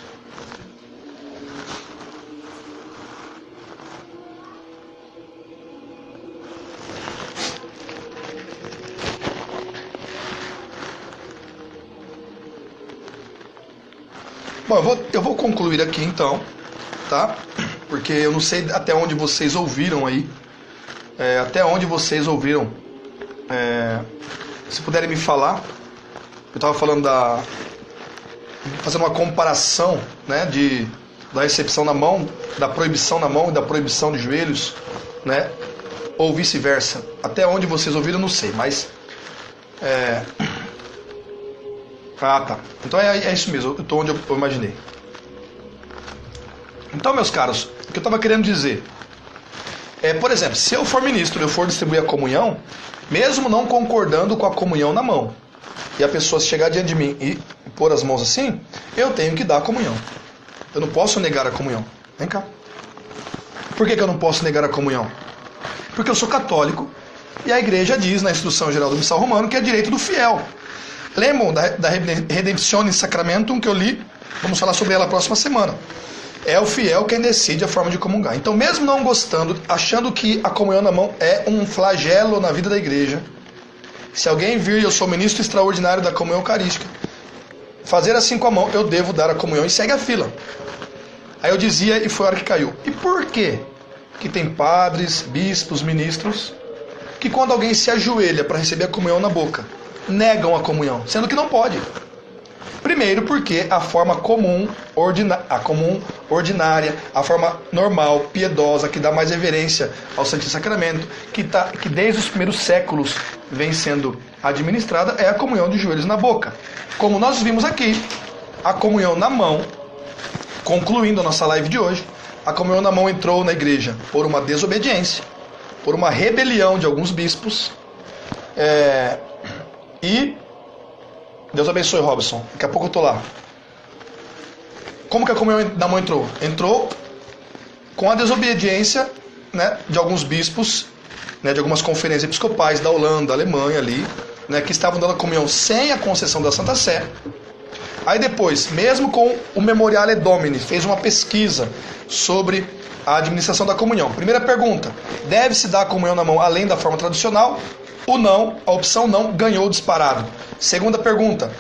Speaker 1: Bom, eu vou concluir aqui então, tá? Porque eu não sei até onde vocês ouviram aí. Até onde vocês ouviram. Se puderem me falar. Eu estava falando fazendo uma comparação, né, da recepção na mão, da proibição na mão e da proibição de joelhos, né? Ou vice-versa. Até onde vocês ouviram, eu não sei, mas... Ah, tá. Então é isso mesmo, eu estou onde eu imaginei. Então, meus caros, o que eu estava querendo dizer por exemplo, se eu for ministro e eu for distribuir a comunhão, mesmo não concordando com a comunhão na mão, e a pessoa chegar diante de mim e pôr as mãos assim, eu tenho que dar a comunhão. Eu não posso negar a comunhão. Vem cá. Por que eu não posso negar a comunhão? Porque eu sou católico e a igreja diz na instrução geral do missal romano que é direito do fiel. Lembram da Redemptionis Sacramentum que eu li? Vamos falar sobre ela na próxima semana. É o fiel quem decide a forma de comungar. Então, mesmo não gostando, achando que a comunhão na mão é um flagelo na vida da igreja, se alguém vir e eu sou ministro extraordinário da comunhão eucarística, fazer assim com a mão, eu devo dar a comunhão e segue a fila. Aí eu dizia e foi a hora que caiu. E por quê? Que tem padres, bispos, ministros, que quando alguém se ajoelha para receber a comunhão na boca, negam a comunhão, sendo que não pode. Primeiro porque a forma comum, ordinária, a forma normal, piedosa, que dá mais reverência ao Santíssimo Sacramento, que desde os primeiros séculos vem sendo administrada, é a comunhão de joelhos na boca. Como nós vimos aqui, a comunhão na mão, concluindo a nossa live de hoje, a comunhão na mão entrou na igreja por uma desobediência, por uma rebelião de alguns bispos, e Deus abençoe, Robson. Daqui a pouco eu tô lá. Como que a comunhão na mão entrou? Entrou com a desobediência, né, de alguns bispos, né, de algumas conferências episcopais da Holanda, da Alemanha ali, né, que estavam dando a comunhão sem a concessão da Santa Sé. Aí depois, mesmo com o Memoriale Domini, fez uma pesquisa sobre a administração da comunhão. Primeira pergunta: deve-se dar a comunhão na mão além da forma tradicional? O não, a opção não, ganhou disparado. Segunda pergunta,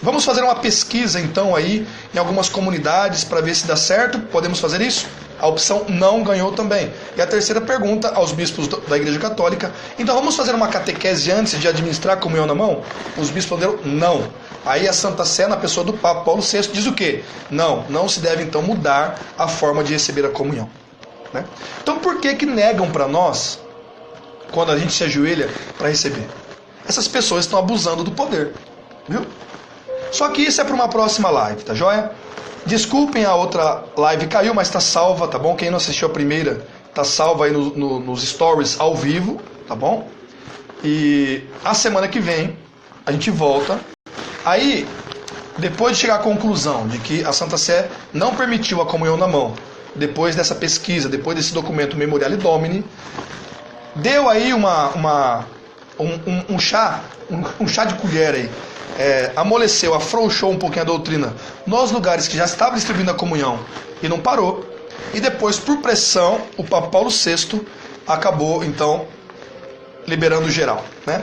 Speaker 1: vamos fazer uma pesquisa então aí em algumas comunidades para ver se dá certo? Podemos fazer isso? A opção não ganhou também. E a terceira pergunta aos bispos da Igreja Católica: então vamos fazer uma catequese antes de administrar a comunhão na mão? Os bispos responderam não. Aí a Santa Sé, na pessoa do Papa Paulo VI, diz o quê? Não se deve então mudar a forma de receber a comunhão, né? Então por que negam para nós quando a gente se ajoelha para receber? Essas pessoas estão abusando do poder, viu? Só que isso é para uma próxima live, tá joia? Desculpem, a outra live caiu, mas está salva, tá bom? Quem não assistiu a primeira, tá salva aí nos stories ao vivo, tá bom? E a semana que vem a gente volta. Aí, depois de chegar à conclusão de que a Santa Sé não permitiu a comunhão na mão, depois dessa pesquisa, depois desse documento Memoriale Domini, deu aí um chá de colher aí, amoleceu, afrouxou um pouquinho a doutrina nos lugares que já estava distribuindo a comunhão e não parou, e depois, por pressão, o Papa Paulo VI acabou então liberando geral, né?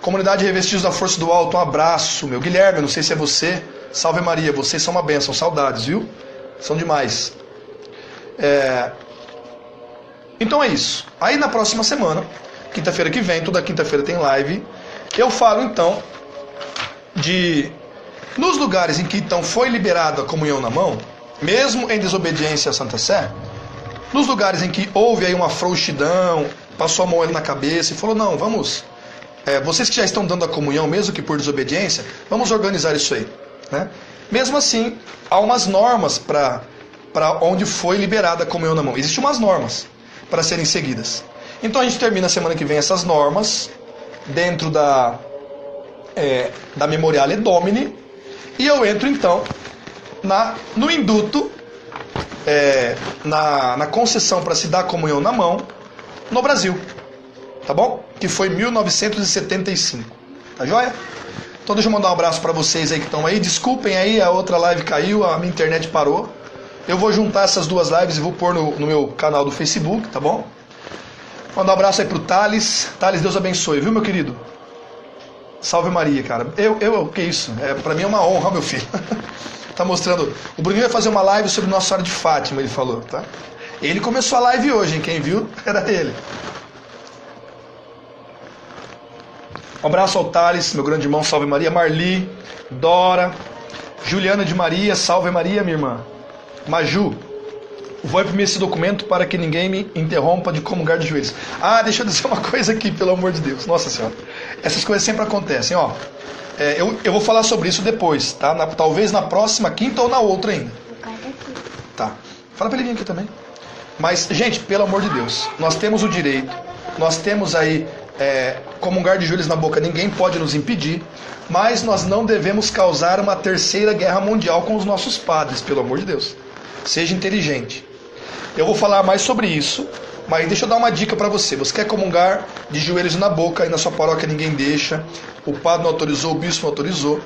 Speaker 1: Comunidade Revestidos da Força do Alto, um abraço, meu Guilherme, não sei se é você, salve Maria, vocês são uma bênção, saudades, viu? São demais. Então é isso. Aí na próxima semana, quinta-feira que vem, toda quinta-feira tem live, eu falo então nos lugares em que então foi liberada a comunhão na mão, mesmo em desobediência à Santa Sé, nos lugares em que houve aí uma frouxidão, passou a mão ali na cabeça e falou: não, vamos, vocês que já estão dando a comunhão, mesmo que por desobediência, vamos organizar isso aí, né? Mesmo assim, há umas normas para onde foi liberada a comunhão na mão. Existem umas normas para serem seguidas. Então a gente termina semana que vem essas normas dentro da Memoriale Domini, e eu entro então no induto, na concessão para se dar a comunhão na mão, no Brasil, tá bom? Que foi 1975, tá joia? Então deixa eu mandar um abraço para vocês aí que estão aí. Desculpem aí, a outra live caiu, a minha internet parou. Eu vou juntar essas duas lives e vou pôr no meu canal do Facebook, tá bom? Mandar um abraço aí pro Thales. Thales, Deus abençoe, viu, meu querido? Salve Maria, cara. Que isso? Pra mim é uma honra, meu filho. Tá mostrando. O Bruninho vai fazer uma live sobre Nossa Senhora de Fátima, ele falou, tá? Ele começou a live hoje, hein? Quem viu era ele. Um abraço ao Thales, meu grande irmão, salve Maria. Marli, Dora, Juliana de Maria, salve Maria, minha irmã. Maju, vou imprimir esse documento para que ninguém me interrompa de comungar de joelhos. Ah, deixa eu dizer uma coisa aqui, pelo amor de Deus. Nossa Senhora. Essas coisas sempre acontecem, ó. Eu vou falar sobre isso depois, tá? Talvez na próxima quinta ou na outra ainda. Tá. Fala pra ele vir aqui também. Mas, gente, pelo amor de Deus, nós temos o direito, nós temos aí comungar de joelhos na boca, ninguém pode nos impedir, mas nós não devemos causar uma terceira guerra mundial com os nossos padres, pelo amor de Deus. Seja inteligente. Eu vou falar mais sobre isso, mas deixa eu dar uma dica para você. Você quer comungar de joelhos na boca, aí na sua paróquia ninguém deixa, o padre não autorizou, o bispo não autorizou.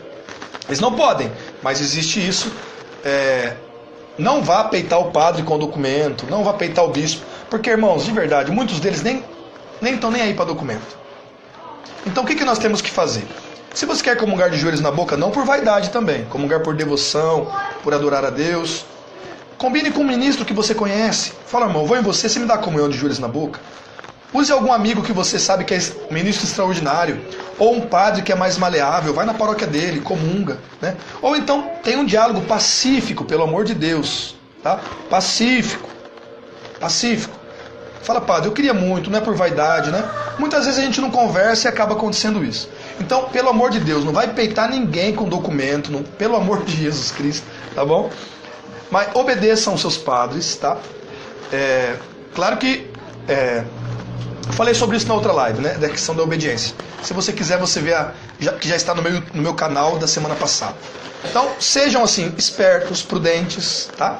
Speaker 1: Eles não podem, mas existe isso. Não vá peitar o padre com o documento, não vá peitar o bispo, porque, irmãos, de verdade, muitos deles nem estão nem aí para documento. Então o que nós temos que fazer? Se você quer comungar de joelhos na boca, não por vaidade também, comungar por devoção, por adorar a Deus, combine com um ministro que você conhece. Fala, irmão, vou em você, você me dá comunhão de joelhos na boca? Use algum amigo que você sabe que é ministro extraordinário, ou um padre que é mais maleável, vai na paróquia dele, comunga, né? Ou então tem um diálogo pacífico, pelo amor de Deus, tá? Pacífico. Fala, padre, eu queria muito, não é por vaidade, né? Muitas vezes a gente não conversa e acaba acontecendo isso. Então, pelo amor de Deus, não vai peitar ninguém com documento, não, pelo amor de Jesus Cristo, tá bom? Mas obedeçam aos seus padres, tá? Claro que falei sobre isso na outra live, né? Da questão da obediência. Se você quiser, você vê que já está no meu canal da semana passada. Então, sejam assim, espertos, prudentes, tá?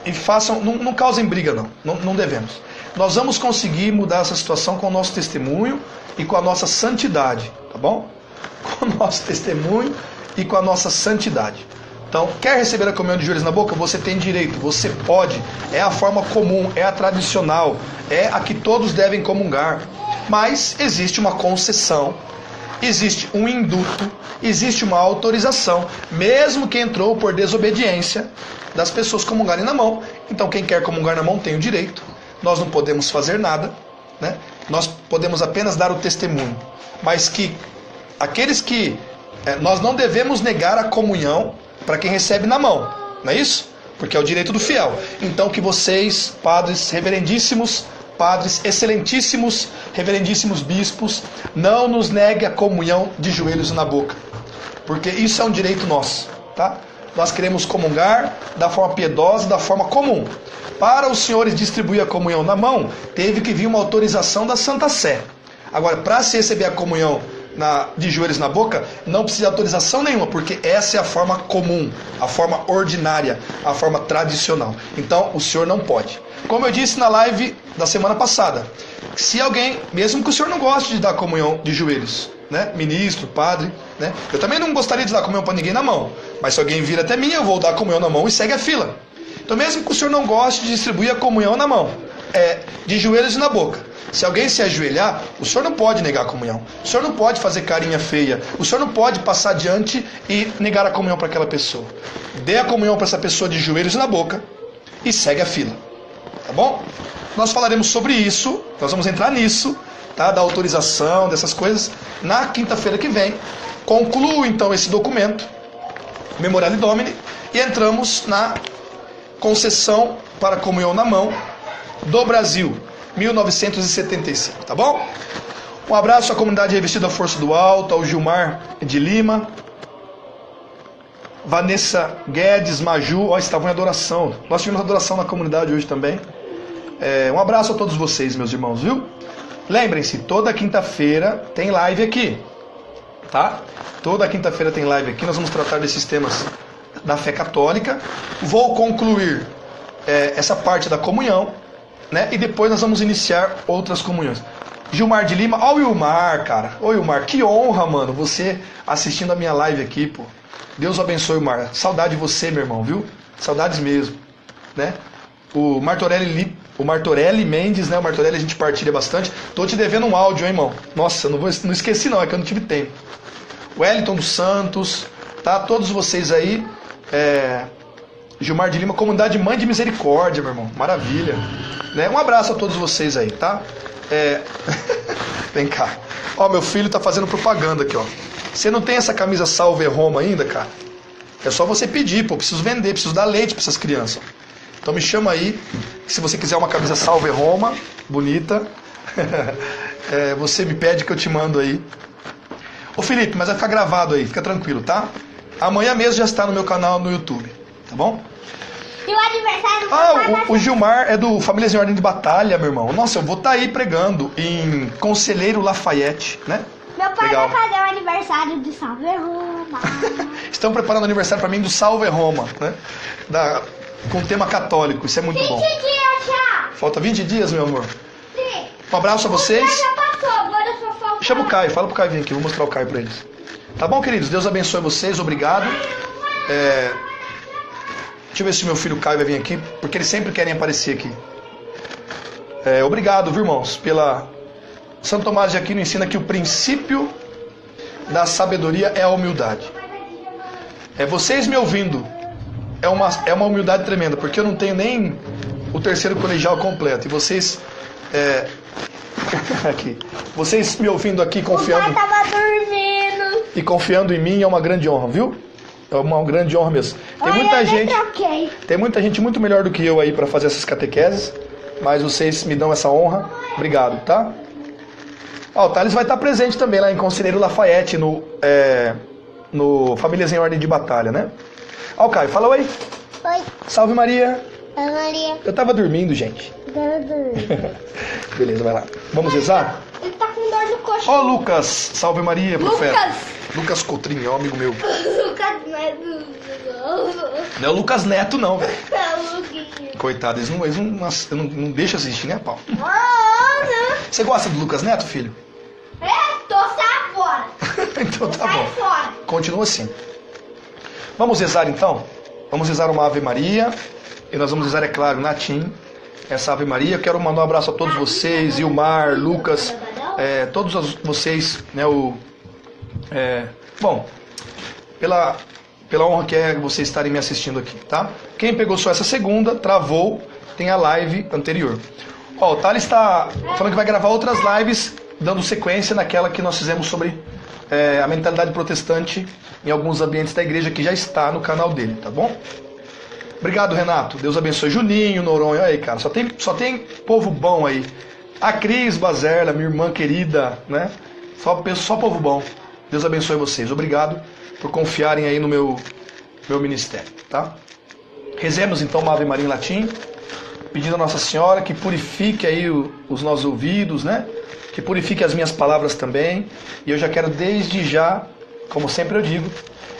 Speaker 1: E façam, não causem briga não devemos. Nós vamos conseguir mudar essa situação com o nosso testemunho e com a nossa santidade, tá bom? Com o nosso testemunho e com a nossa santidade. Então, quer receber a comunhão de joelhos na boca? Você tem direito, você pode. É a forma comum, é a tradicional, é a que todos devem comungar. Mas existe uma concessão, existe um induto, existe uma autorização, mesmo que entrou por desobediência, das pessoas comungarem na mão. Então quem quer comungar na mão tem o direito. Nós não podemos fazer nada, né? Nós podemos apenas dar o testemunho. Mas que aqueles que... nós não devemos negar a comunhão para quem recebe na mão, não é isso? Porque é o direito do fiel. Então que vocês, padres reverendíssimos, padres excelentíssimos, reverendíssimos bispos, não nos negue a comunhão de joelhos na boca. Porque isso é um direito nosso, tá? Nós queremos comungar da forma piedosa, da forma comum. Para os senhores distribuir a comunhão na mão, teve que vir uma autorização da Santa Sé. Agora, para se receber a comunhão de joelhos na boca, não precisa de autorização nenhuma, porque essa é a forma comum, a forma ordinária, a forma tradicional. Então, o senhor não pode. Como eu disse na live da semana passada, se alguém, mesmo que o senhor não goste de dar comunhão de joelhos, né, ministro, padre, né, eu também não gostaria de dar comunhão para ninguém na mão, mas se alguém vir até mim, eu vou dar comunhão na mão e segue a fila. Então, mesmo que o senhor não goste de distribuir a comunhão na mão, de joelhos e na boca, se alguém se ajoelhar, o senhor não pode negar a comunhão, o senhor não pode fazer carinha feia, o senhor não pode passar adiante e negar a comunhão para aquela pessoa. Dê a comunhão para essa pessoa de joelhos na boca e segue a fila, tá bom? Nós falaremos sobre isso, nós vamos entrar nisso, tá? Da autorização, dessas coisas, na quinta-feira que vem. Concluo então esse documento, Memoriale Domini, e entramos na concessão para a comunhão na mão do Brasil, 1975, tá bom? Um abraço à comunidade Revestida da Força do Alto, ao Gilmar de Lima, Vanessa Guedes, Maju, estavam em adoração. Nós tivemos adoração na comunidade hoje também. Um abraço a todos vocês, meus irmãos, viu? Lembrem-se, toda quinta-feira tem live aqui, tá? Toda quinta-feira tem live aqui, nós vamos tratar desses temas da fé católica. Vou concluir essa parte da comunhão né? E depois nós vamos iniciar outras comunhões. Gilmar de Lima, ó o Wilmar, cara. Ô Wilmar, que honra, mano, você assistindo a minha live aqui, pô. Deus o abençoe, Wilmar. Saudade de você, meu irmão, viu? Saudades mesmo, né? O Martorelli Mendes, né? O Martorelli a gente partilha bastante. Tô te devendo um áudio, hein, irmão? Nossa, não esqueci não, é que eu não tive tempo. Wellington dos Santos, tá? Todos vocês aí. Gilmar de Lima, Comunidade Mãe de Misericórdia, meu irmão. Maravilha. Né? Um abraço a todos vocês aí, tá? Vem cá. Ó, meu filho tá fazendo propaganda aqui, ó. Você não tem essa camisa Salve Roma ainda, cara? É só você pedir, pô. Preciso vender, preciso dar leite pra essas crianças. Então me chama aí, se você quiser uma camisa Salve Roma, bonita, você me pede que eu te mando aí. Ô Felipe, mas vai ficar gravado aí, fica tranquilo, tá? Amanhã mesmo já está no meu canal no YouTube, tá bom?
Speaker 2: E o aniversário do meu pai
Speaker 1: O Gilmar é do Famílias em Ordem de Batalha, meu irmão. Nossa, eu vou estar aí pregando em Conselheiro Lafayette, né?
Speaker 2: Meu pai
Speaker 1: Legal.
Speaker 2: vai fazer o aniversário de Salve Roma.
Speaker 1: Estão preparando o aniversário pra mim do Salve Roma, né? Com tema católico, isso é muito
Speaker 2: 20
Speaker 1: bom.
Speaker 2: dias já.
Speaker 1: Falta 20 dias, meu amor.
Speaker 2: Sim.
Speaker 1: Um abraço a vocês.
Speaker 2: Já passou, agora só falta...
Speaker 1: Chama o Caio, fala pro Caio vir aqui, vou mostrar o Caio pra eles. Tá bom, queridos? Deus abençoe vocês, obrigado. Deixa eu ver se meu filho Caio vai vir aqui, porque eles sempre querem aparecer aqui. Obrigado, viu, irmãos, pela... Santo Tomás de Aquino ensina que o princípio da sabedoria é a humildade. Vocês me ouvindo é uma humildade tremenda, porque eu não tenho nem o terceiro colegial completo. E vocês... aqui. Vocês me ouvindo aqui, confiando...
Speaker 2: O pai tava dormindo.
Speaker 1: E confiando em mim é uma grande honra, viu? É uma grande honra mesmo. Tem muita gente muito melhor do que eu aí para fazer essas catequeses, mas vocês me dão essa honra. Obrigado, tá? O Thales vai estar presente também lá em Conselheiro Lafayette, no Famílias em Ordem de Batalha, né? O Caio, fala oi.
Speaker 2: Oi,
Speaker 1: Salve Maria.
Speaker 2: Maria.
Speaker 1: Eu tava dormindo, gente. Beleza, vai lá. Vamos rezar?
Speaker 2: Ele tá com dor no coxo.
Speaker 1: Ó, Lucas. Salve Maria, profeta.
Speaker 2: Lucas.
Speaker 1: Lucas Cotrinho, é um amigo meu.
Speaker 2: Lucas não é do...
Speaker 1: Não é o Lucas Neto, não, velho.
Speaker 2: É o Luquinho.
Speaker 1: Coitado, eles não deixam assistir, né, Paulo?
Speaker 2: Não.
Speaker 1: Você gosta do Lucas Neto, filho?
Speaker 2: Sai fora.
Speaker 1: Então tá
Speaker 2: Sai
Speaker 1: bom.
Speaker 2: fora.
Speaker 1: Continua assim. Vamos rezar então? Vamos rezar uma Ave Maria. E nós vamos rezar, é claro, em latim, essa Ave Maria. Eu quero mandar um abraço a todos vocês, Ilmar, Lucas, todos vocês, né, bom, pela honra que é vocês estarem me assistindo aqui, tá? Quem pegou só essa segunda, travou, tem a live anterior. O Thales está falando que vai gravar outras lives, dando sequência naquela que nós fizemos sobre a mentalidade protestante em alguns ambientes da igreja, que já está no canal dele, tá bom? Obrigado, Renato. Deus abençoe. Juninho, Noronha, aí, cara, só tem povo bom aí. A Cris Bazerla, minha irmã querida, né? Só povo bom. Deus abençoe vocês. Obrigado por confiarem aí no meu ministério, tá? Rezemos então uma Ave Maria em latim, pedindo a Nossa Senhora que purifique aí os nossos ouvidos, né? Que purifique as minhas palavras também. E eu já quero desde já, como sempre eu digo,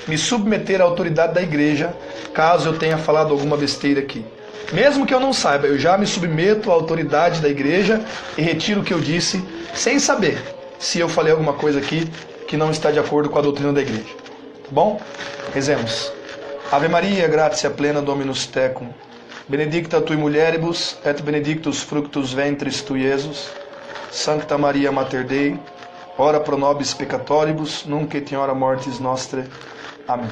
Speaker 1: me submeter à autoridade da igreja, caso eu tenha falado alguma besteira aqui. Mesmo que eu não saiba, eu já me submeto à autoridade da igreja e retiro o que eu disse, sem saber se eu falei alguma coisa aqui que não está de acordo com a doutrina da igreja. Tá bom? Rezemos. Ave Maria, gratia plena, Dominus tecum. Benedicta tui mulieribus, et benedictus fructus ventris tui, Iesus. Sancta Maria Mater Dei, ora pro nobis peccatoribus, nunc et in hora mortis nostre. Amém.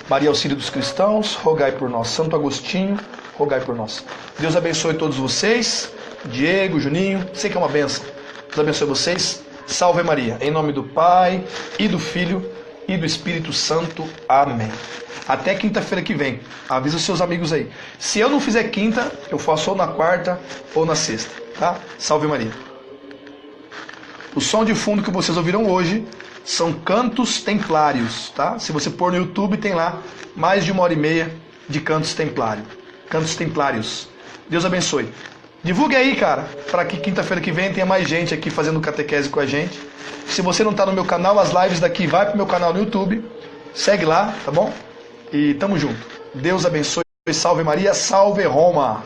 Speaker 1: Maria, auxílio dos cristãos, rogai por nós. Santo Agostinho, rogai por nós. Deus abençoe todos vocês. Diego, Juninho, sei que é uma bênção. Deus abençoe vocês. Salve Maria. Em nome do Pai, e do Filho, e do Espírito Santo. Amém. Até quinta-feira que vem. Avisa os seus amigos aí. Se eu não fizer quinta, eu faço ou na quarta ou na sexta. Tá? Salve Maria. O som de fundo que vocês ouviram hoje são cantos templários, tá? Se você pôr no YouTube, tem lá mais de 1h30 de cantos templários. Deus abençoe. Divulgue aí, cara, para que quinta-feira que vem tenha mais gente aqui fazendo catequese com a gente. Se você não tá no meu canal, as lives daqui vai pro meu canal no YouTube. Segue lá, tá bom? E tamo junto. Deus abençoe. Salve Maria, salve Roma.